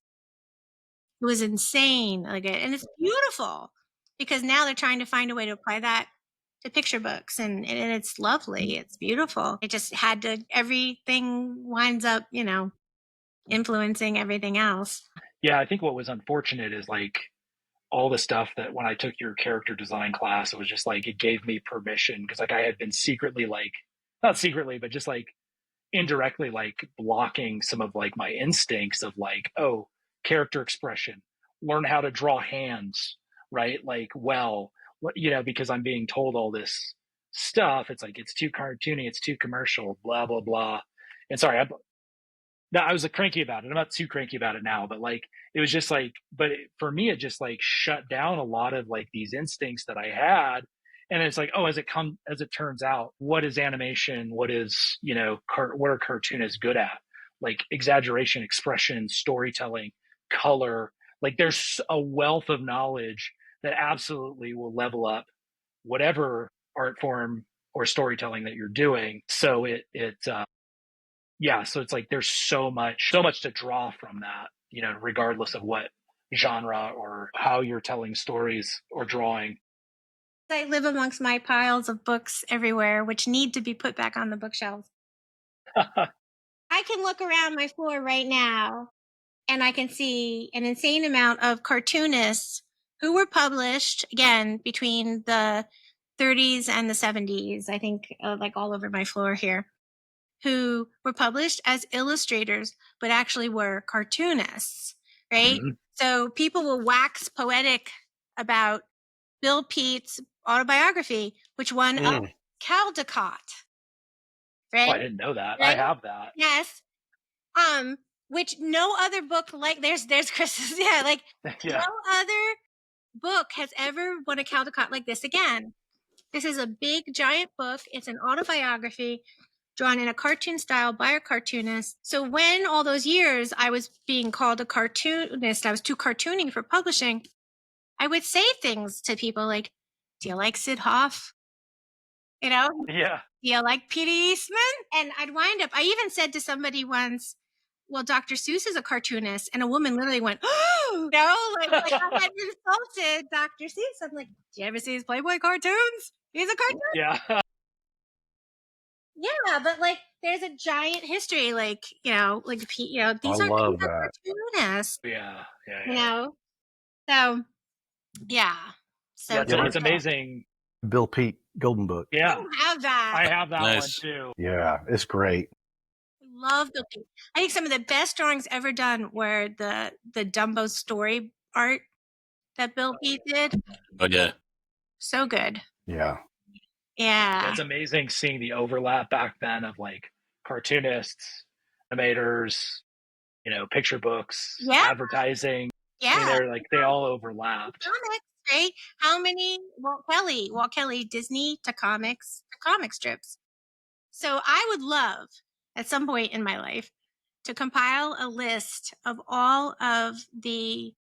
It was insane. And it's beautiful because now they're trying to find a way to apply that to picture books, and it's lovely. It's beautiful. It just had to, everything winds up, influencing everything else. Yeah, I think what was unfortunate is like all the stuff that when I took your character design class, it was just like, it gave me permission because like I had been secretly like, not secretly, but just like indirectly like blocking some of like my instincts of like, oh, character expression, learn how to draw hands, right? Like, because I'm being told all this stuff. It's like, it's too cartoony, it's too commercial, blah, blah, blah. And sorry, I was cranky about it. I'm not too cranky about it now, but like, it was just like, for me, it just like shut down a lot of like these instincts that I had. And it's like, oh, as it turns out, what is animation? What is, what are cartoonists good at? Like exaggeration, expression, storytelling, color. Like there's a wealth of knowledge that absolutely will level up whatever art form or storytelling that you're doing. So so it's like there's so much to draw from that, regardless of what genre or how you're telling stories or drawing. I live amongst my piles of books everywhere, which need to be put back on the bookshelves. I can look around my floor right now and I can see an insane amount of cartoonists who were published, again, between the 30s and the 70s, I think, like all over my floor here, who were published as illustrators, but actually were cartoonists, right? Mm-hmm. So people will wax poetic about Bill Pete's autobiography, which won a Caldecott. Right? Oh, I didn't know that. Right? I have that. Yes. Which no other book there's Chris's. Yeah, like no other book has ever won a Caldecott like this again. This is a big, giant book. It's an autobiography drawn in a cartoon style by a cartoonist. So when all those years I was being called a cartoonist, I was too cartoony for publishing, I would say things to people like, do you like Sid Hoff? Yeah. Do you like Pete Eastman? And I even said to somebody once, well, Dr. Seuss is a cartoonist, and a woman literally went, oh, no, like I had insulted Dr. Seuss. I'm like, do you ever see his Playboy cartoons? He's a cartoon. Yeah. Yeah, but like, there's a giant history, like, these I are love that. cartoonists, Yeah. you know. So, yeah, so Yeah. Yeah, It's terrible. amazing. Bill Pete Goldenbook. I Yeah. don't have that. I have that one Nice. too. Yeah, it's great. Love Bill Pete. I think some of the best drawings ever done were the Dumbo story art that Bill Pete did. Oh yeah. So good. Yeah. Yeah. It's amazing seeing the overlap back then of like cartoonists, animators, picture books, Yeah. advertising. I mean, Yeah. they all overlapped. Comics, right? How many Walt Kelly, Disney to comic strips. So I would love at some point in my life to compile a list of all of the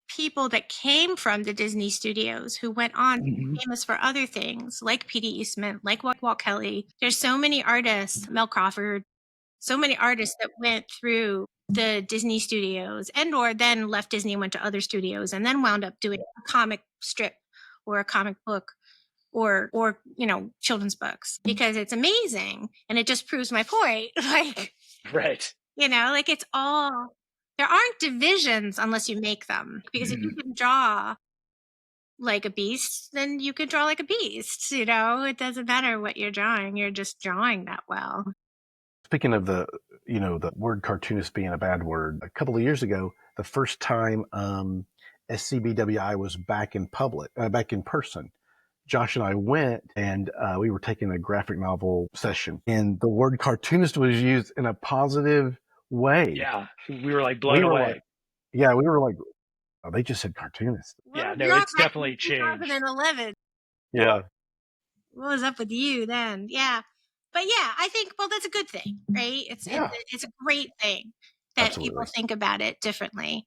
people that came from the Disney studios who went on to be famous for other things, like P.D. Eastman, like Walt Kelly. There's so many artists, Mel Crawford, so many artists that went through the Disney studios and or then left Disney and went to other studios and then wound up doing a comic strip or a comic book or children's books, because it's amazing and it just proves my point. Like, Right. like it's all, there aren't divisions unless you make them, because if you can draw like a beast, then you can draw like a beast. It doesn't matter what you're drawing, you're just drawing that well. Speaking of the word cartoonist being a bad word, a couple of years ago, the first time SCBWI was back in person, Josh and I went and we were taking a graphic novel session, and the word cartoonist was used in a positive way. Yeah. We were like blown away. We were like, oh, they just said cartoonist. Yeah, no, it's definitely changed. 2011. Yeah. What was up with you then? Yeah. But yeah, I think, well, that's a good thing, right? It's a great thing that people think about it differently.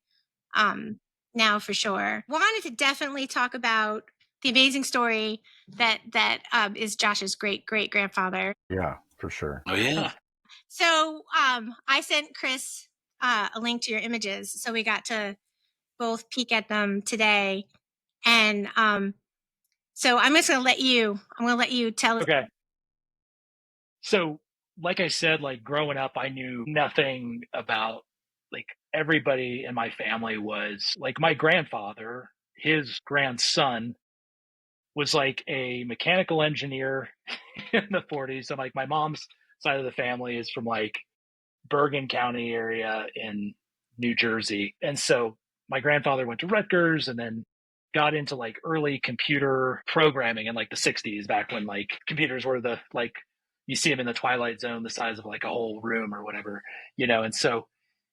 Now for sure. Wanted to definitely talk about the amazing story that is Josh's great grandfather. Yeah, for sure. Oh yeah. So I sent Chris a link to your images, so we got to both peek at them today. And so I'm going to let you tell us. Okay. So, like I said, like growing up, I knew nothing about, like, everybody in my family was like my grandfather, his grandson was like a mechanical engineer in the 40s. And like my mom's side of the family is from like Bergen County area in New Jersey. And so my grandfather went to Rutgers and then got into like early computer programming in like the 60s, back when like computers were the, like, you see them in the Twilight Zone, the size of like a whole room or whatever, and so,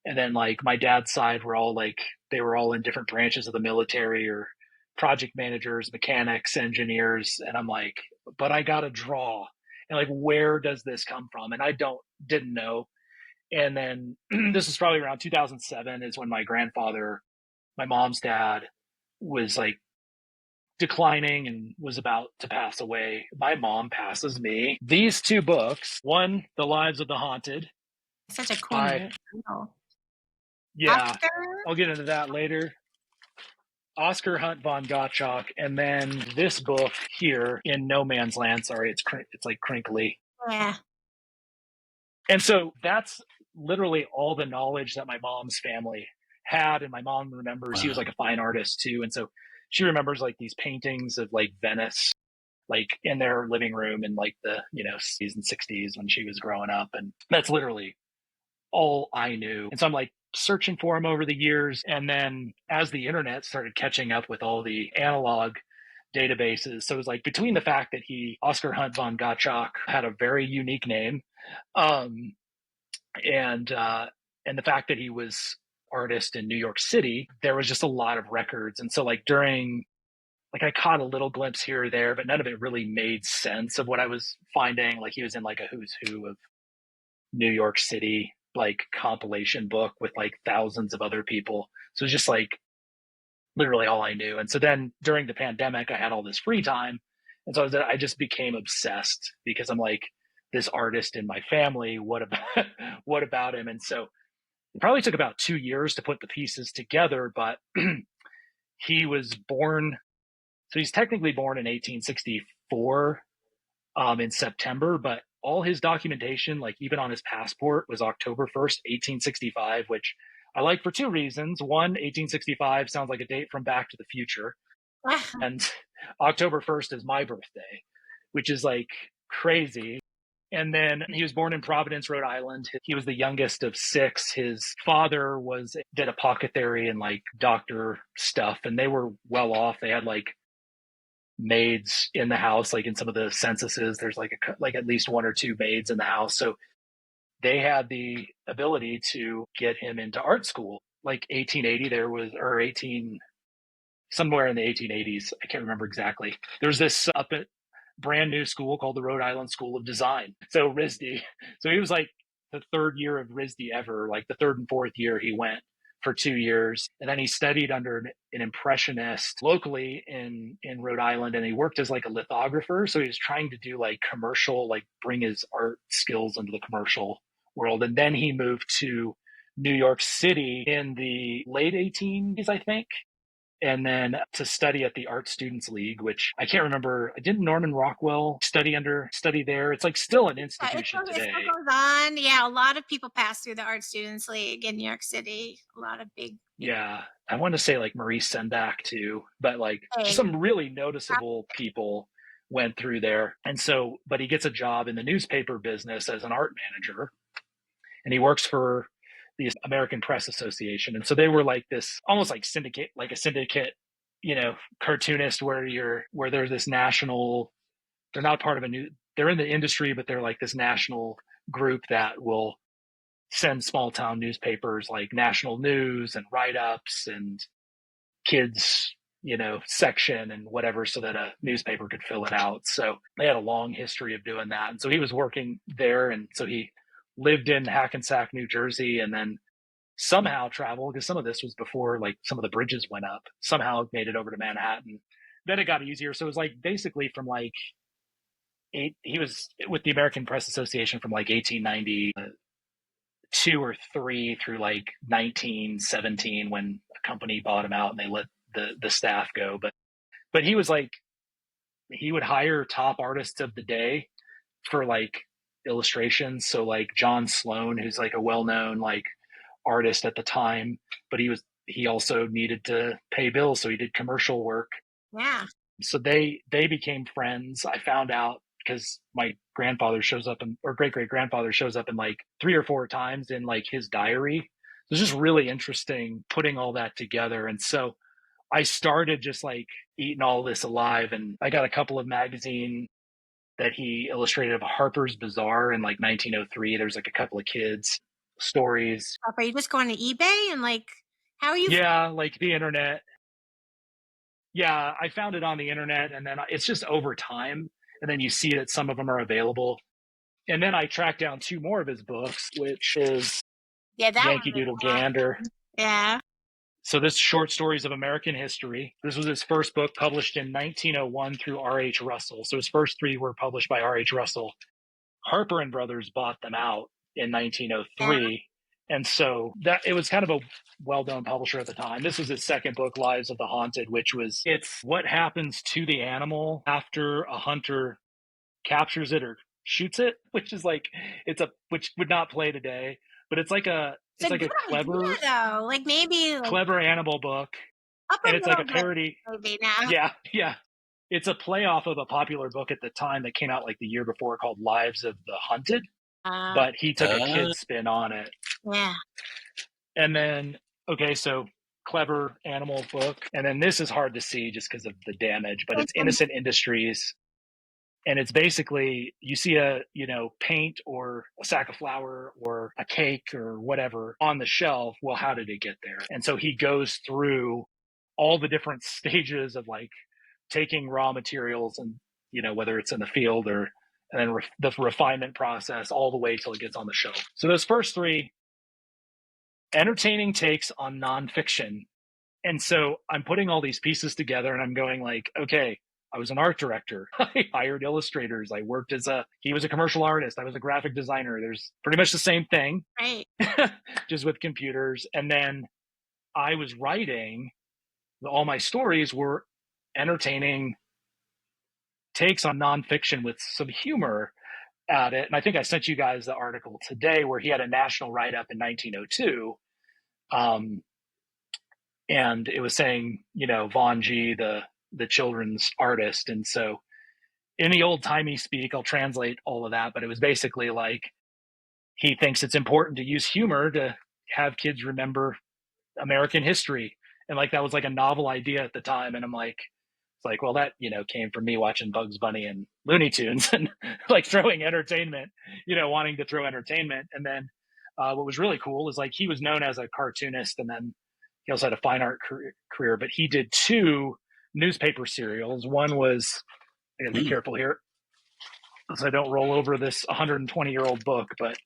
and then like my dad's side were all like, they were all in different branches of the military or project managers, mechanics, engineers. And I'm like, but I got to draw. And like, where does this come from? And I didn't know. And then this is probably around 2007 is when my grandfather, my mom's dad, was like declining and was about to pass away. My mom passes me these two books. One, The Lives of the Haunted. Such a cool name. Yeah, Oscar? I'll get into that later. Oscar Hunt von Gottschalk. And then this book here, In No Man's Land. Sorry, it's like crinkly. Yeah. And so that's literally all the knowledge that my mom's family had. And my mom remembers, he was like a fine artist too. And so she remembers like these paintings of like Venice, like in their living room in like the, 50s and 60s when she was growing up. And that's literally all I knew. And so I'm like searching for him over the years. And then as the internet started catching up with all the analog databases, so it was like between the fact that Oscar Hunt von Gottschalk had a very unique name, and the fact that he was artist in New York City, there was just a lot of records. And so like I caught a little glimpse here or there, but none of it really made sense of what I was finding. Like he was in like a who's who of New York City, like compilation book with like thousands of other people. So it was just like literally all I knew. And so then during the pandemic, I had all this free time. And so I just became obsessed because I'm like, this artist in my family, what about him? And so It probably took about 2 years to put the pieces together, but he was born, so he's technically born in 1864 in September, but all his documentation, like even on his passport, was October 1st, 1865, which I like for two reasons. One, 1865 sounds like a date from Back to the Future. And October 1st is my birthday, which is like crazy. And then he was born in Providence, Rhode Island. He was the youngest of six. His father did apothecary and like doctor stuff, and they were well off. They had like maids in the house, like in some of the censuses, there's like at least one or two maids in the house. So they had the ability to get him into art school. Like 1880, there was, or 18, somewhere in the 1880s, I can't remember exactly. There's this brand new school called the Rhode Island School of Design. So RISD. So he was like the third year of RISD ever, like the third and fourth year he went for 2 years. And then he studied under an impressionist locally in Rhode Island, and he worked as like a lithographer. So he was trying to do like commercial, like bring his art skills into the commercial world. And then he moved to New York City in the late 18s, I think, and then to study at the Art Students League, which I can't remember. Didn't Norman Rockwell study there? It's like still an institution It today. still goes on. Yeah, a lot of people pass through the Art Students League in New York City. A lot of big. Yeah, I want to say like Maurice Sendak too, but like just some really noticeable people went through there. And so, but he gets a job in the newspaper business as an art manager, and he works for the American Press Association. And so they were like this, almost like a syndicate, cartoonist where there's this national, they're not part of they're in the industry, but they're like this national group that will send small town newspapers like national news and write-ups and kids, section and whatever, so that a newspaper could fill it out. So they had a long history of doing that. And so he was working there. And so he lived in Hackensack, New Jersey, and then somehow traveled, because some of this was before like some of the bridges went up, somehow made it over to Manhattan. Then it got easier. So it was like basically from like he was with the American Press Association from like 1892 or 3 through like 1917, when a company bought him out and they let the staff go. But he was like, he would hire top artists of the day for like illustrations. So like John Sloan, who's like a well-known like artist at the time, but he also needed to pay bills, so he did commercial work. Yeah. So they became friends. I found out because my grandfather shows up or great great grandfather shows up in like 3 or 4 times in like his diary. It's just really interesting putting all that together. And so I started just like eating all this alive, and I got a couple of magazines that he illustrated of Harper's Bazaar in like 1903. There's like a couple of kids stories. Are you just going to eBay and like, how are you? Yeah, like the internet. Yeah, I found it on the internet, and then it's just over time, and then you see that some of them are available. And then I tracked down 2 more of his books, which is Yankee Doodle Gander. Yeah. So this Short Stories of American History. This was his first book, published in 1901 through R.H. Russell. So his first 3 were published by R.H. Russell. Harper and Brothers bought them out in 1903. And so it was kind of a well-known publisher at the time. This was his second book, Lives of the Haunted, it's what happens to the animal after a hunter captures it or shoots it, which is like, which would not play today, but it's like a clever, idea, though. Like maybe like clever animal book. And it's like a parody. Movie now. Yeah. It's a play off of a popular book at the time that came out like the year before called Lives of the Hunted. But he took a kid's spin on it. Yeah. And then, so clever animal book. And then this is hard to see just because of the damage, but it's Innocent Industries. And it's basically, you see a, paint or a sack of flour or a cake or whatever on the shelf. Well, how did it get there? And so he goes through all the different stages of like taking raw materials and, whether it's in the field and then the refinement process all the way till it gets on the shelf. So those first 3, entertaining takes on nonfiction. And so I'm putting all these pieces together and I'm going like, okay, I was an art director. I hired illustrators. He was a commercial artist. I was a graphic designer. There's pretty much the same thing, Right. just with computers. And then I was writing, all my stories were entertaining takes on nonfiction with some humor at it. And I think I sent you guys the article today where he had a national write-up in 1902. And it was saying, Von G, the children's artist. And so in the old timey speak, I'll translate all of that, but it was basically like he thinks it's important to use humor to have kids remember American history. And like that was like a novel idea at the time. And I'm like, it's like, well, that, came from me watching Bugs Bunny and Looney Tunes and like throwing entertainment, wanting to throw entertainment. And then what was really cool is like he was known as a cartoonist, and then he also had a fine art career, but he did 2 newspaper serials. One was, I gotta be careful here so I don't roll over this 120-year-old book, but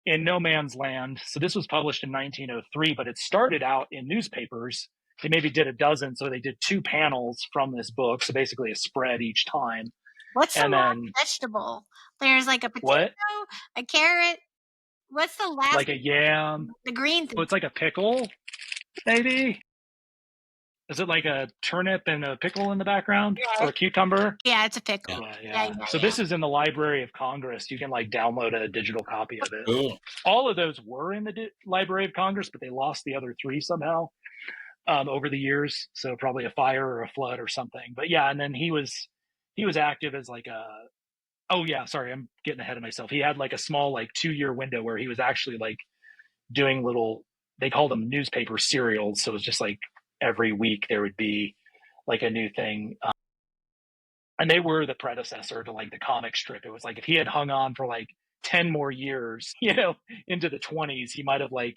In No Man's Land. So this was published in 1903, but it started out in newspapers. They maybe did a dozen, so they did 2 panels from this book, so basically a spread each time. What's the And last then vegetable? There's like a potato, what? a carrot. What's the last? Like a yam. The green thing. Oh, it's like a pickle, maybe. Is it like a turnip and a pickle in the background, or a cucumber? Yeah, it's a pickle. Yeah. So this is in the Library of Congress. You can like download a digital copy of it. Cool. All of those were in the Library of Congress, but they lost the other 3 somehow over the years. So probably a fire or a flood or something. But yeah, and then he was active as like a. Oh yeah, sorry, I'm getting ahead of myself. He had like a small like 2-year window where he was actually like doing little. They called them newspaper serials. So it was just like every week there would be like a new thing. And they were the predecessor to like the comic strip. It was like if he had hung on for like 10 more years, into the 20s, he might have like,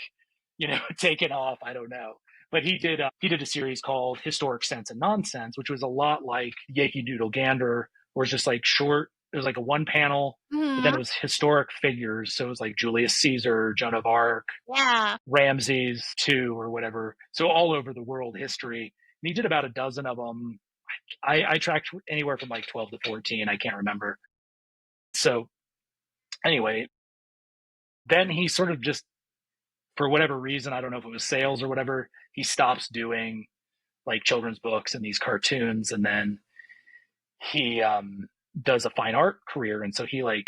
taken off. I don't know. But he did a series called Historic Sense and Nonsense, which was a lot like Yankee Doodle Gander, where it's just like short. It was like a 1 panel, but then it was historic figures. So it was like Julius Caesar, Joan of Arc, Ramses II, or whatever. So all over the world history. And he did about a dozen of them. I tracked anywhere from like 12 to 14. I can't remember. So anyway, then he sort of just, for whatever reason, I don't know if it was sales or whatever, he stops doing like children's books and these cartoons. And then he does a fine art career. And so he like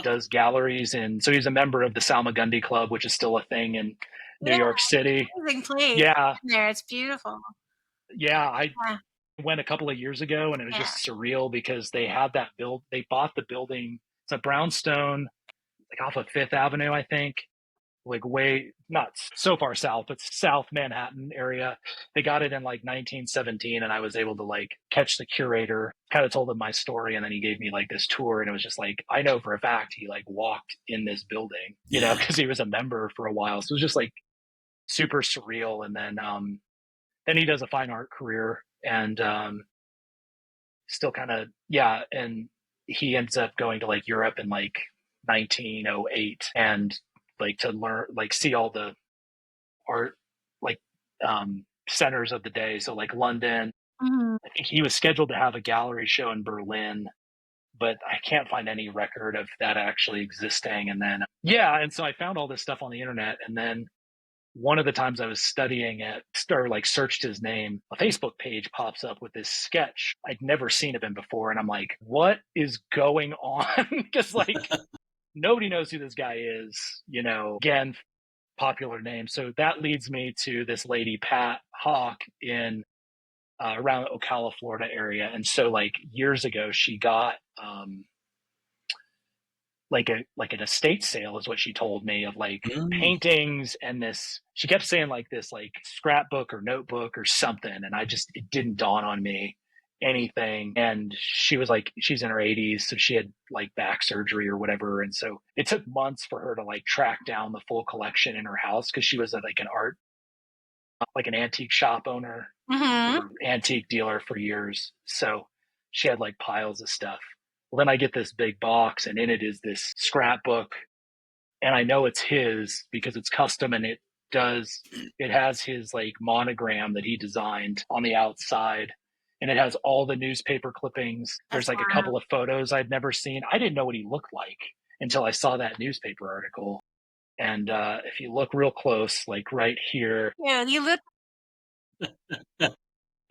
does galleries. And so he's a member of the Salmagundi Club, which is still a thing in New York City. Amazing place. Yeah. There, it's beautiful. Yeah. I went a couple of years ago, and it was just surreal because they had that they bought the building. It's a brownstone, like off of 5th Avenue, I think. Like way, not so far south, but South Manhattan area. They got it in like 1917, and I was able to like catch the curator, kind of told him my story, and then he gave me like this tour, and it was just like, I know for a fact he like walked in this building, because he was a member for a while. So it was just like super surreal. And then he does a fine art career, and still kind of, and he ends up going to like Europe in like 1908, and like to learn, like see all the art, like centers of the day. So like London, I think he was scheduled to have a gallery show in Berlin, but I can't find any record of that actually existing. And then, and so I found all this stuff on the internet. And then one of the times I was studying it, like searched his name, a Facebook page pops up with this sketch. I'd never seen of him before. And I'm like, what is going on? Because like, nobody knows who this guy is, again, popular name. So that leads me to this lady, Pat Hawk, in around Ocala, Florida area. And so like years ago, she got like an estate sale is what she told me, of like paintings, and this, she kept saying like this like scrapbook or notebook or something. And it didn't dawn on me anything. And she was like, she's in her 80s, so she had like back surgery or whatever. And so it took months for her to like track down the full collection in her house, because she was like an art, like an antique shop owner, or antique dealer for years. So she had like piles of stuff. Well, then I get this big box, and in it is this scrapbook, and I know it's his because it's custom, and it has his like monogram that he designed on the outside. and it has all the newspaper clippings. There's That's like a wild. couple of photos I'd never seen. I didn't know what he looked like until I saw that newspaper article. And if you look real close, like right here, Yeah, you look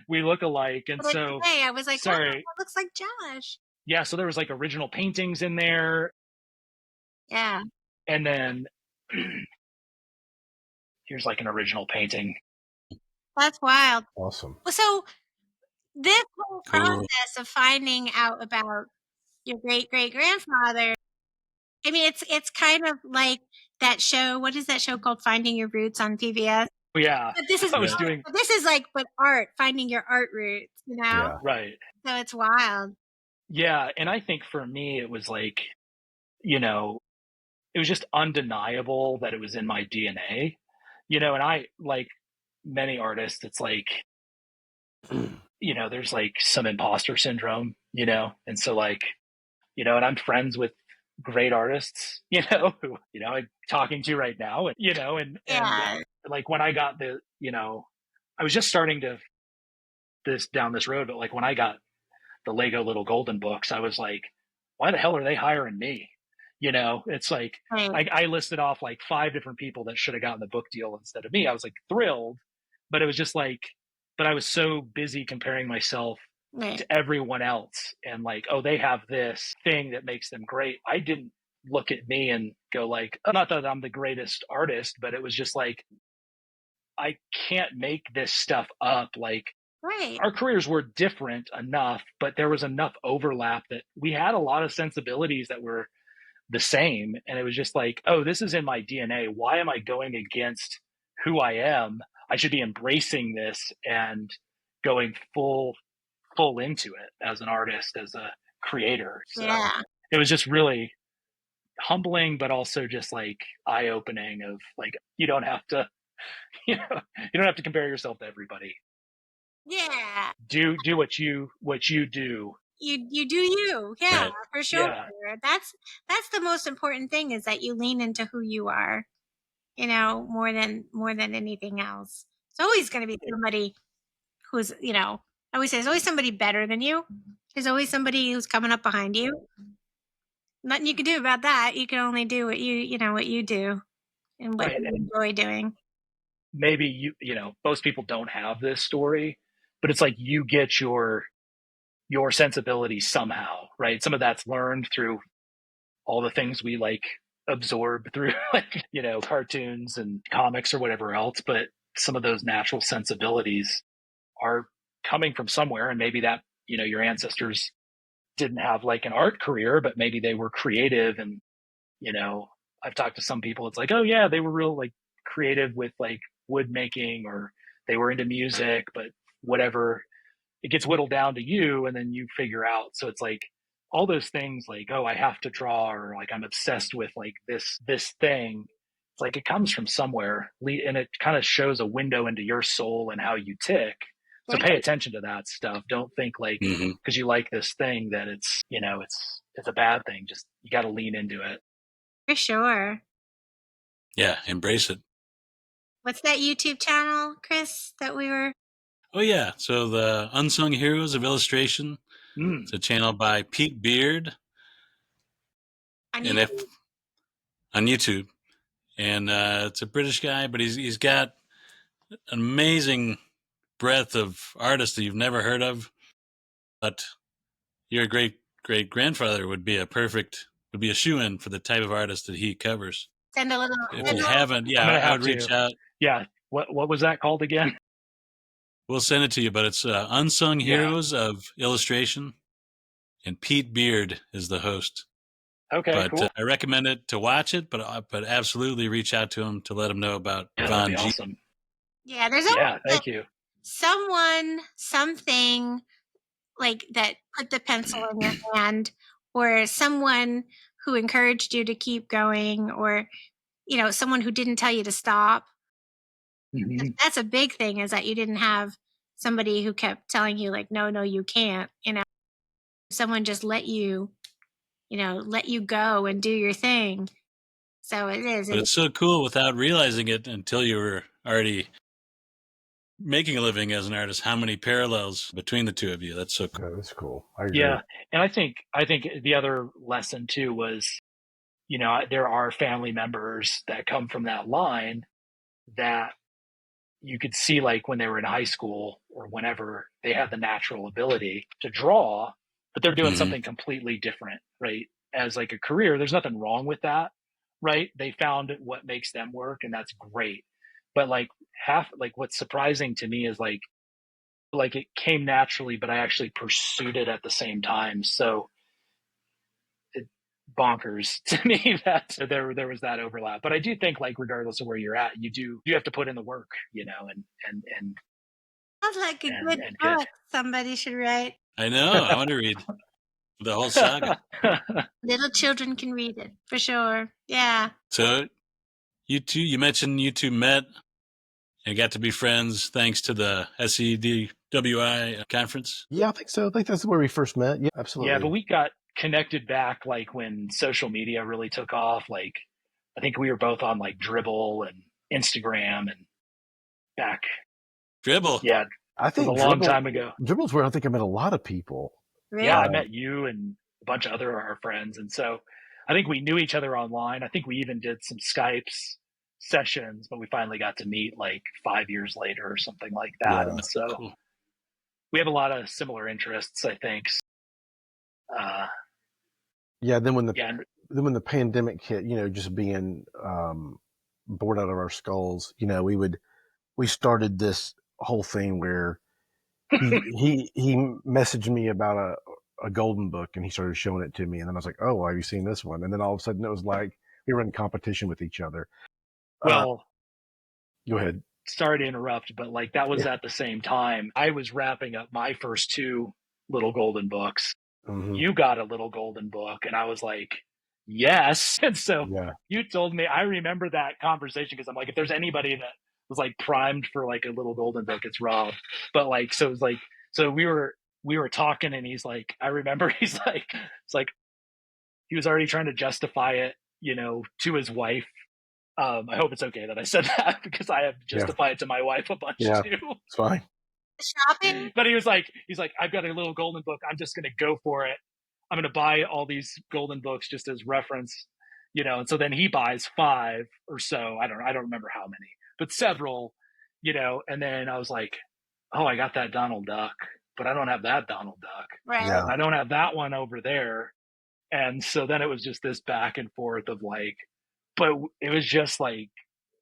we look alike. And at it so, today. I was like, wow, sorry, that looks like Josh. yeah. So there was like original paintings in there, Yeah, and then here's like an original painting. that's wild. Awesome. Well, so this whole Cool. process of finding out about your great great grandfather, I mean, it's kind of like that show. What is that show called? Finding Your Roots on PBS. But yeah, But this is I was doing this is like but art, finding your art roots, you know. Yeah. right. So it's wild. Yeah, and I think for me it was like, you know, it was just undeniable that it was in my DNA, and I like many artists, it's like, there's like some imposter syndrome, and so like, and I'm friends with great artists, who, I'm talking to right now, and, and Yeah, like when I got I was just starting to down this road, but like when I got the Lego little golden books, I was like, why the hell are they hiring me? It's like right, I listed off like 5 different people that should have gotten the book deal instead of me. I was like thrilled, but it was just like, but I was so busy comparing myself right, to everyone else and like, oh, they have this thing that makes them great. I didn't look at me and go like, oh, not that I'm the greatest artist, but it was just like, I can't make this stuff up. Like, right. our careers were different enough, but there was enough overlap that we had a lot of sensibilities that were the same. And it was just like, oh, this is in my DNA. Why am I going against who I am? I should be embracing this and going full into it as an artist, as a creator. So Yeah, it was just really humbling, but also just like eye opening of like, you don't have to, you don't have to compare yourself to everybody. yeah. Do what you do. You do you. Yeah, Right. for sure. Yeah. That's the most important thing is that you lean into who you are. You know, more than anything else. It's always going to be somebody who's, I always say there's always somebody better than you. There's always somebody who's coming up behind you. Nothing you can do about that. You can only do what what you do and what Right. you And enjoy doing. maybe most people don't have this story, but it's like you get your sensibility somehow, right? Some of that's learned through all the things we like absorb through like, cartoons and comics or whatever else, but some of those natural sensibilities are coming from somewhere, and maybe that, your ancestors didn't have like an art career, but maybe they were creative. And I've talked to some people, it's like, oh yeah, they were real like creative with like wood making, or they were into music, but whatever, it gets whittled down to you and then you figure out. So it's like all those things like, oh, I have to draw, or like I'm obsessed with like this thing. It's like it comes from somewhere, and it kind of shows a window into your soul and how you tick. So Right. pay attention to that stuff. Don't think like Mm-hmm. because you like this thing that it's it's a bad thing. Just you got to lean into it. For sure. Yeah, embrace it. What's that YouTube channel, Chris, that we were Oh yeah, so the Unsung Heroes of Illustration. Mm. It's a channel by Pete Beard, on and YouTube? on YouTube, and it's a British guy, but he's got an amazing breadth of artists that you've never heard of. But your great grandfather would be a shoe-in for the type of artist that he covers. Send a little If you haven't, I'm yeah, gonna I have would reach to. out. Yeah. What was that called again? We'll send it to you, but it's Unsung Yeah. Heroes of Illustration, and Pete Beard is the host. Okay. But Cool. I recommend it to watch it, but absolutely reach out to him to let him know about Yeah, that'd Von be G. awesome. Yeah, there's Yeah. always Thank you. someone, something like that put the pencil in your hand, or someone who encouraged you to keep going, or someone who didn't tell you to stop. Mhm. That's a big thing, is that you didn't have somebody who kept telling you like, no, you can't. Someone just let you go and do your thing. So it is. But it's so cool without realizing it until you were already making a living as an artist, how many parallels between the two of you. That's so cool. Yeah, that's cool. I agree. Yeah. And I think the other lesson too was, there are family members that come from that line that you could see, like when they were in high school or whenever, they had the natural ability to draw, but they're doing something completely different, right? As like a career, there's nothing wrong with that, right? They found what makes them work, and that's great. But like what's surprising to me is like it came naturally, but I actually pursued it at the same time. So it bonkers to me that there was that overlap. But I do think, like, regardless of where you're at, you have to put in the work, and Sounds like a good get. book somebody should write. I know. I want to read the whole saga. Little children can read it, for sure. Yeah. So you mentioned you two met and got to be friends thanks to the SEDWI conference. Yeah, I think so. I think that's where we first met. Yeah, absolutely. Yeah, but we got connected back like when social media really took off. Like, I think we were both on like Dribble and Instagram and back. Dribble. Yeah, I think it was a long time ago. Dribble's where I think I met a lot of people. Really? Yeah, I met you and a bunch of other our friends, and so I think we knew each other online. I think we even did some Skypes sessions, but we finally got to meet like 5 years later or something like that. Yeah. And so Cool. we have a lot of similar interests, I think. Yeah. Then when the pandemic hit, just being bored out of our skulls, we started this whole thing where he messaged me about a Goldenbook, and he started showing it to me, and then I was like, oh, have you seen this one? And then all of a sudden it was like we were in competition with each other. Well, go ahead. Sorry to interrupt, but like that was at the same time I was wrapping up my first two little golden books. Mm-hmm. You got a little golden book, and I was like, yes. And so you told me, I remember that conversation because I'm like, if there's anybody that was like primed for like a little golden book, it's Rob. But like, so it was like, so we were talking, and he's like, I remember he's like, it's like he was already trying to justify it, to his wife. I hope it's okay that I said that because I have justified it to my wife a bunch too. It's fine. Shopping? But he's like, I've got a little golden book. I'm just going to go for it. I'm going to buy all these golden books just as reference, And so then he buys 5 or so. I don't remember how many, but several, And then I was like, oh, I got that Donald Duck, but I don't have that Donald Duck. Right. Yeah. I don't have that one over there. And so then it was just this back and forth of like, but it was just like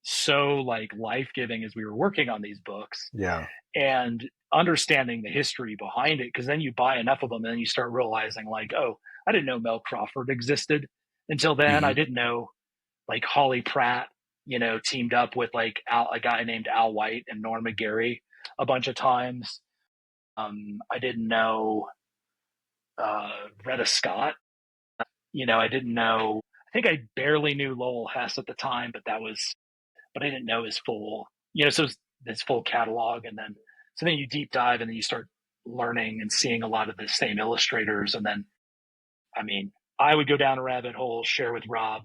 so like life-giving as we were working on these books. Yeah. And understanding the history behind it, because then you buy enough of them and then you start realizing like, oh, I didn't know Mel Crawford existed until then. Mm-hmm. I didn't know like Holly Pratt, teamed up with like a guy named Al White and Norma Gary a bunch of times. I didn't know Retta Scott. I didn't know. I think I barely knew Lowell Hess at the time, but I didn't know his full, so his full catalog. And then, so then you deep dive and then you start learning and seeing a lot of the same illustrators. And then, I mean, I would go down a rabbit hole, share with Rob.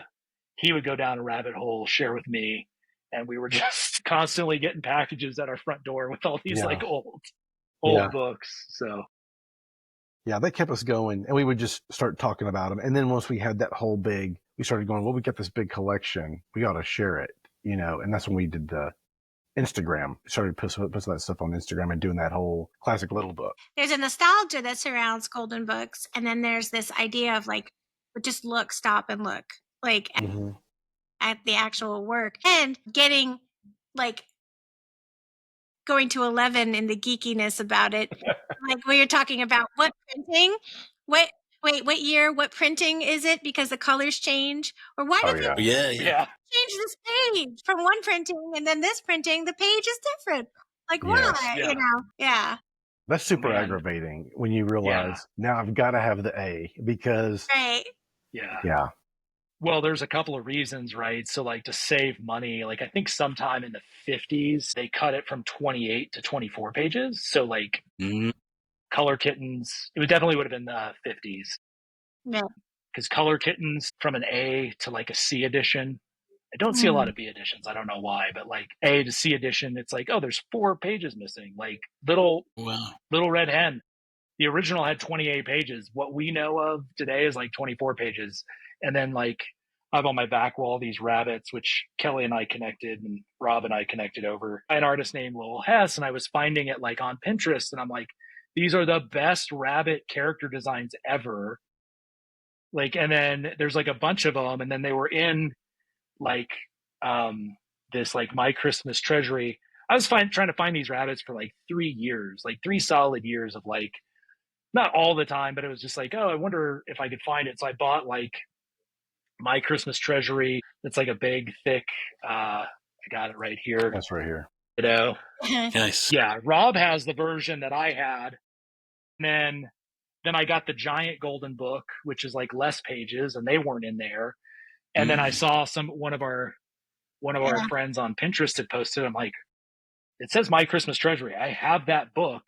He would go down a rabbit hole, share with me. And we were just constantly getting packages at our front door with all these like old books. So. Yeah, they kept us going, and we would just start talking about them. And then once we had that whole we started going, well, we got this big collection. We ought to share it, and that's when we did the Instagram. Started putting that stuff on Instagram and doing that whole classic little book. There's a nostalgia that surrounds golden books, and then there's this idea of like, just look, stop, and look, like at the actual work, and getting like going to 11 in the geekiness about it. Like we were talking about what printing, what year, what printing is it? Because the colors change, or why did they change this page from one printing and then this printing, the page is different. Like why? Yeah. That's super aggravating when you realize now I've got to have the A because Yeah. Well, there's a couple of reasons, right? So like to save money, like I think sometime in the 50s, they cut it from 28 to 24 pages. So like Color Kittens, it definitely would have been the 50s. Yeah. Because Color Kittens from an A to like a C edition, I don't see a lot of B editions. I don't know why, but like A to C edition, it's like, oh, there's 4 pages missing. Like Little Red Hen. The original had 28 pages. What we know of today is like 24 pages. And then like I have on my back wall these rabbits, which Kelly and I connected and Rob and I connected over an artist named Lowell Hess. And I was finding it like on Pinterest. And I'm like, these are the best rabbit character designs ever. Like, and then there's like a bunch of them. And then they were in like this like My Christmas Treasury. I was trying to find these rabbits for like 3 years, like 3 solid years of like, not all the time, but it was just like, oh, I wonder if I could find it. So I bought like My Christmas Treasury. It's like a big, thick, I got it right here. That's right here. You know? Nice. Yeah, Rob has the version that I had. And then I got the giant Goldenbook, which is like less pages, and they weren't in there. And then I saw one of our friends on Pinterest had posted. I'm like, it says My Christmas Treasury. I have that book,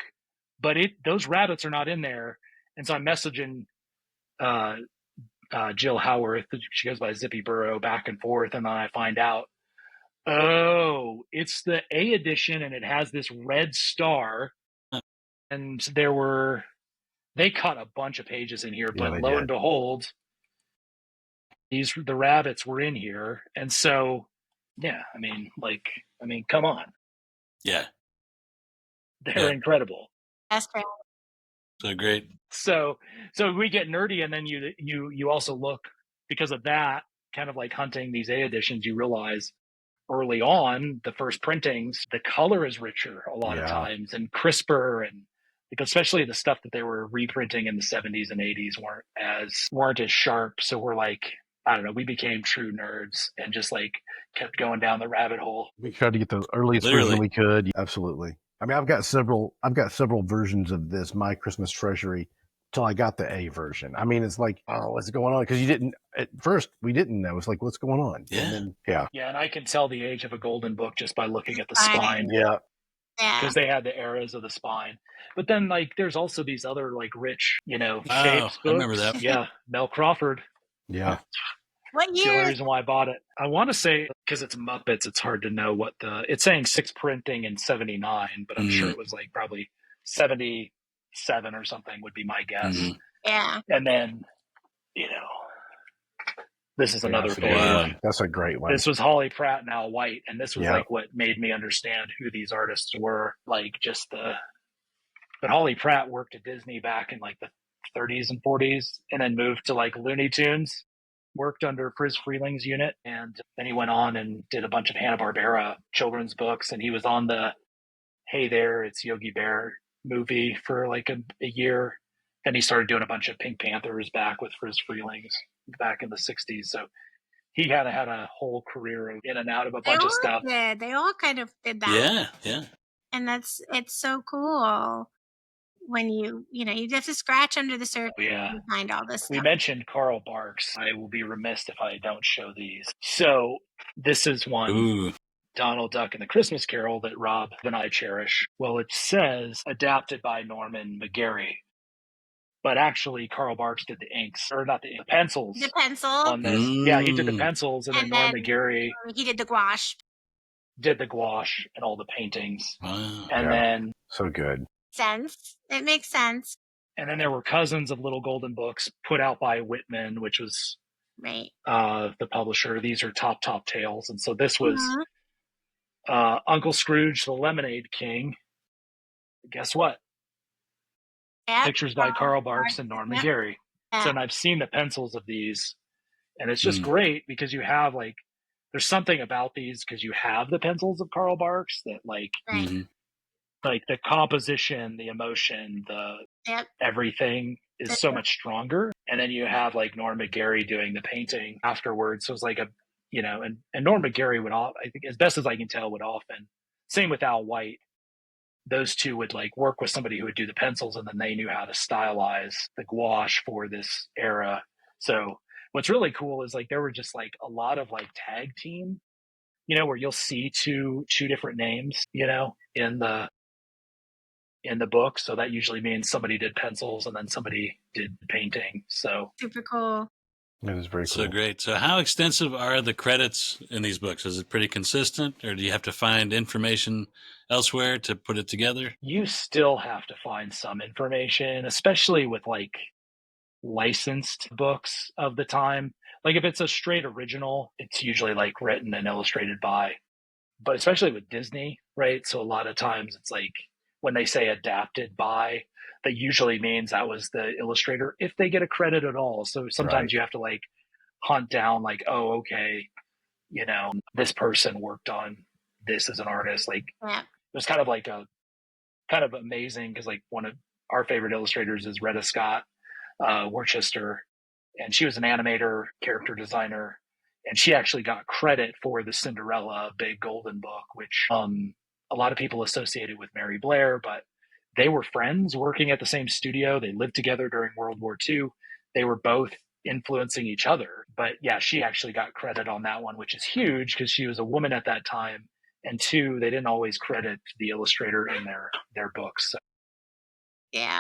but those rabbits are not in there. And so I'm messaging Jill Howarth. She goes by Zippy Burrow, back and forth, and then I find out, oh, it's the A edition, and it has this red star. And they cut a bunch of pages in here, but lo and behold, the rabbits were in here. And so, yeah, I mean, come on. Yeah. They're incredible. That's right. So great. So we get nerdy, and then you also look, because of that, kind of like hunting these A editions, you realize early on, the first printings, the color is richer a lot of times and crisper, and because especially the stuff that they were reprinting in the 70s and 80s weren't as sharp. So we're like, I don't know, we became true nerds and just like kept going down the rabbit hole. We tried to get the earliest version we could. Absolutely. I mean, I've got several versions of this My Christmas Treasury till I got the A version. I mean, it's like, oh, what's going on? Because at first we didn't know. It's like, what's going on? Yeah. And then, and I can tell the age of a Goldenbook just by looking at the spine. Yeah. Because they had the eras of the spine. But then like there's also these other like rich, shapes books. I remember that. Yeah. Mel Crawford. Yeah. What It's the only year? reason why I bought it. I want to say, because it's Muppets, it's hard to know it's saying 6 printing in 79, but I'm sure it was like probably 77 or something would be my guess. Yeah. And then, this is another page. Wow. That's a great one. This was Holly Pratt and Al White, and this was like what made me understand who these artists were. Like but Holly Pratt worked at Disney back in like the 30s and 40s, and then moved to like Looney Tunes. Worked under Friz Freeling's unit, and then he went on and did a bunch of Hanna-Barbera children's books, and he was on the Hey There, It's Yogi Bear movie for like a year. Then he started doing a bunch of Pink Panthers back with Friz Freeling's back in the 60s. So he had a whole career in and out of a bunch of stuff. They all kind of did that. Yeah. And it's so cool when you have to scratch under the surface and find all this stuff. We mentioned Carl Barks. I will be remiss if I don't show these. So this is one. Ooh. Donald Duck and the Christmas Carol that Rob and I cherish. Well, it says adapted by Norman McGarry, but actually Carl Barks did the inks, or not the pencils. The pencil on this. Yeah, he did the pencils, and then Norman McGarry he did the gouache. Did the gouache and all the paintings. Wow. And then so good. It makes sense. And then there were cousins of Little Golden Books put out by Whitman, which was the publisher. These are top tales, and so this was Uncle Scrooge, the Lemonade King. Guess what? Yep. Pictures by Carl Barks and Norman McGarry. So, and I've seen the pencils of these, and it's just great because you have there's something about these because you have the pencils of Carl Barks that like the composition, the emotion, everything is so much stronger. And then you have like Norm McGarry doing the painting afterwards. So it's like and Norm McGarry would I think, as best as I can tell, would often, same with Al White, those two would like work with somebody who would do the pencils, and then they knew how to stylize the gouache for this era. So what's really cool is like there were just like a lot of like tag team, where you'll see two different names, in the book. So that usually means somebody did pencils and then somebody did painting. So super cool. That is very So cool. great. So how extensive are the credits in these books? Is it pretty consistent, or do you have to find information elsewhere to put it together? You still have to find some information, especially with like licensed books of the time. Like if it's a straight original, it's usually like written and illustrated by, but especially with Disney, right? So a lot of times it's like when they say adapted by, that usually means that was the illustrator if they get a credit at all. So Right. sometimes you have to like hunt down like, oh, okay, this person worked on this as an artist. Like Yeah. it was kind of like a kind of amazing because like one of our favorite illustrators is Retta Scott Worcester, and she was an animator, character designer, and she actually got credit for the Cinderella Big Golden Book, which a lot of people associated with Mary Blair, but they were friends working at the same studio. They lived together during World War II. They were both influencing each other. But yeah, she actually got credit on that one, which is huge because she was a woman at that time. And two, they didn't always credit the illustrator in their books. So. Yeah.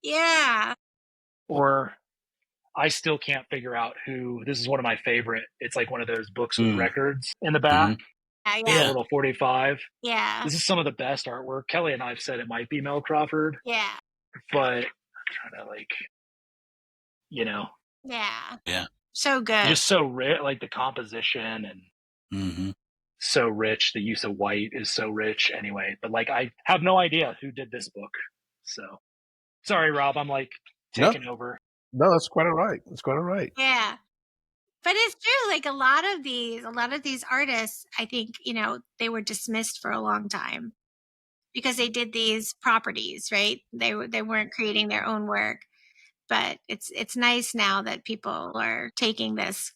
Yeah. Or I still can't figure out who. This is one of my favorite. It's like one of those books with records in the back, Yeah. a Yeah. little 45. Yeah. This is some of the best artwork. Kelly and I have said it might be Mel Crawford, Yeah. but I'm trying to like, Yeah. Yeah. So good. just so rich, like the composition and so rich. The use of white is so rich anyway. But like, I have no idea who did this book. So sorry, Rob. I'm like taking over. No, that's quite all right. That's quite all right. Yeah. But it's true. Like a lot of these artists, I think, they were dismissed for a long time because they did these properties, right? They weren't creating their own work. But it's nice now that people are taking this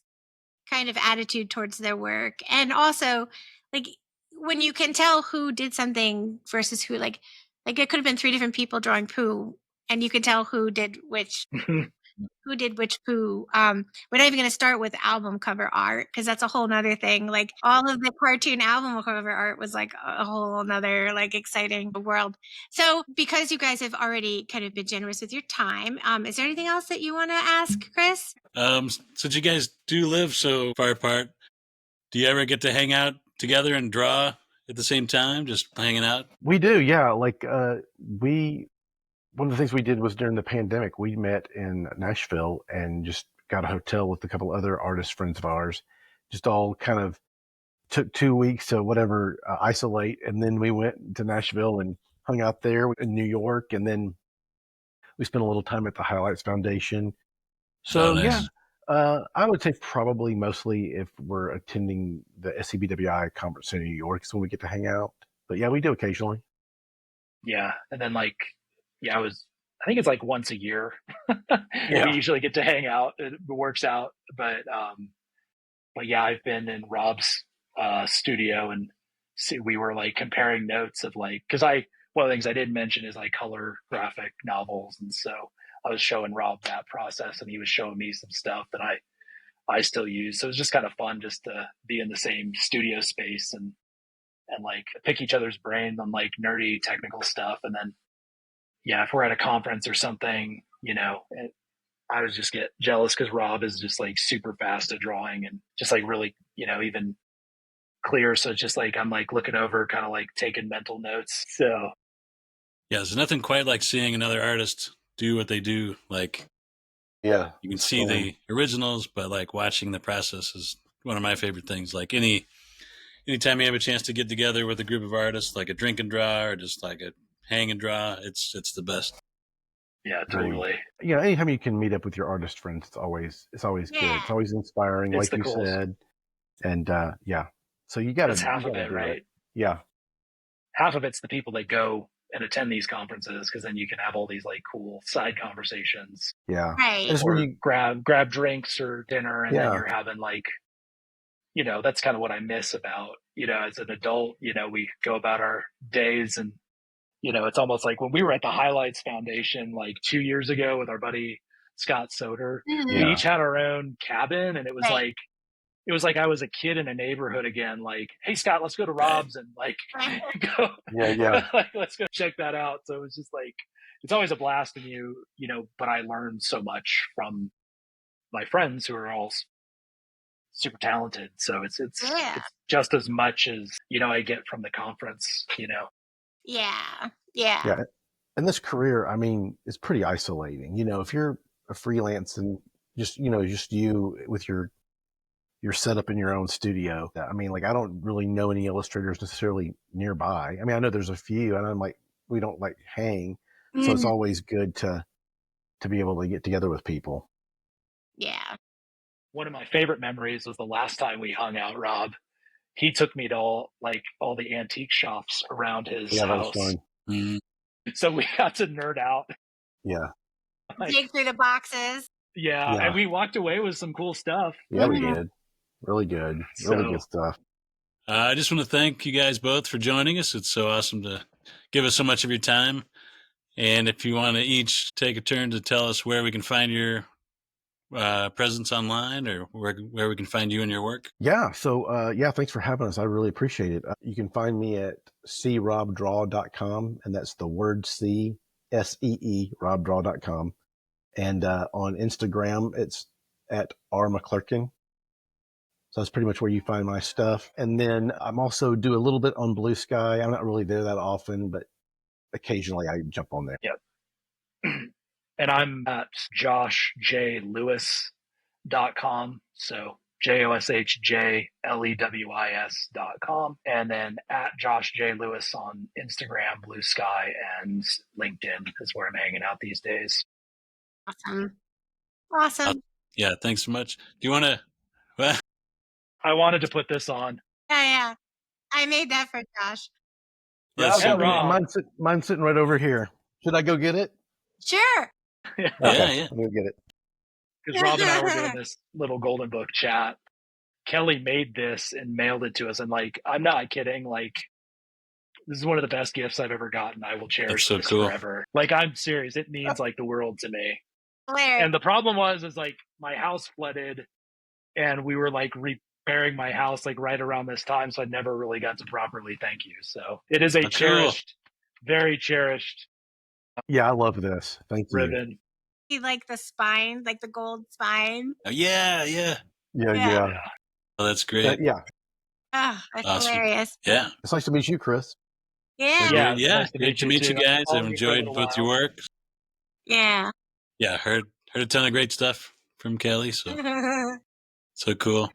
kind of attitude towards their work. And also, like, when you can tell who did something versus who, like it could have been three different people drawing poo, and you could tell who did which poo. We're not even going to start with album cover art because that's a whole nother thing. Like all of the cartoon album cover art was like a whole nother like exciting world. So because you guys have already kind of been generous with your time, is there anything else that you want to ask, Chris? Since you guys do live so far apart, do you ever get to hang out together and draw at the same time, just hanging out? We do, yeah. Like one of the things we did was during the pandemic, we met in Nashville and just got a hotel with a couple other artist friends of ours. Just all kind of took 2 weeks to whatever isolate, and then we went to Nashville and hung out there in New York, and then we spent a little time at the Highlights Foundation. So nice. I would say probably mostly if we're attending the SCBWI conference in New York is when we get to hang out. But yeah, we do occasionally. Yeah. And then like, yeah, I think it's like once a year. Yeah. We usually get to hang out. It works out. But yeah, I've been in Rob's studio and we were like comparing notes of like, because one of the things I didn't mention is I color graphic novels. And so I was showing Rob that process and he was showing me some stuff that I still use. So it was just kind of fun just to be in the same studio space and like pick each other's brains on like nerdy technical stuff. And then, yeah, if we're at a conference or something, I was just get jealous because Rob is just like super fast at drawing and just like really, even clear. So it's just like I'm like looking over, kind of like taking mental notes. So yeah, there's nothing quite like seeing another artist do what they do. Like, yeah, you can see the originals, but like watching the process is one of my favorite things. Like anytime you have a chance to get together with a group of artists, like a drink and draw or just like a hang and draw, it's the best. Yeah, totally. Anytime you can meet up with your artist friends, it's always good. It's always inspiring, it's like you said. And yeah, so you got to. That's half of it, right? Yeah, half of it's the people that go and attend these conferences because then you can have all these like cool side conversations. Yeah, right. Or you grab drinks or dinner, and then you're having like, that's kind of what I miss about as an adult. We go about our days and. It's almost like when we were at the Highlights Foundation like 2 years ago with our buddy Scott Soder, we each had our own cabin and it was like I was a kid in a neighborhood again. Like, hey Scott, let's go to Rob's and like go. Yeah. Like, let's go check that out. So it was just like, it's always a blast and but I learned so much from my friends who are all super talented. So it's Yeah. just as much as, I get from the conference, Yeah. Yeah. And this career, I mean, is pretty isolating. If you're a freelance and just you with your setup in your own studio. I mean, like, I don't really know any illustrators necessarily nearby. I mean, I know there's a few, and I'm like, we don't like hang. So it's always good to be able to get together with people. Yeah. One of my favorite memories was the last time we hung out, Rob. He took me to all the antique shops around his Yeah, that was house. fun. Mm. So we got to nerd out. Yeah. Dig through the boxes. Yeah, and we walked away with some cool stuff. Yeah, we did. Really good. Really good stuff. I just want to thank you guys both for joining us. It's so awesome to give us so much of your time. And if you want to each take a turn to tell us where we can find your presence online, or where we can find you and your work. Yeah. So, thanks for having us. I really appreciate it. You can find me at crobdraw.com, and that's the word C, SEE, robdraw.com. And on Instagram, it's at McClurkan. So that's pretty much where you find my stuff. And then I'm also do a little bit on Blue Sky. I'm not really there that often, but occasionally I jump on there. Yep. And I'm at joshjlewis.com. So joshjlewis.com. And then at Josh J. Lewis on Instagram, Blue Sky, and LinkedIn is where I'm hanging out these days. Awesome. Yeah, thanks so much. Do you want to? Well, I wanted to put this on. Yeah. I made that for Josh. That's so great. Mine's sitting right over here. Should I go get it? Sure. Yeah. I'll go get it. Because Rob and I were doing this little Goldenbook chat. Kelly made this and mailed it to us. And I'm not kidding. This is one of the best gifts I've ever gotten. I will cherish this forever. I'm serious. It means the world to me. Hilarious. And the problem was my house flooded, and we were repairing my house right around this time. So I never really got to properly thank you. So it is a cherished, very cherished. Yeah, I love this. Thank you. Ribbon. You like the spine, like the gold spine? Oh, yeah. Oh, that's great. Yeah. Oh, that's awesome. Hilarious. Yeah. It's nice to meet you, Chris. Yeah. Nice Great to meet you guys. I've enjoyed both your work. Yeah. Yeah, heard a ton of great stuff from Kelly. So cool.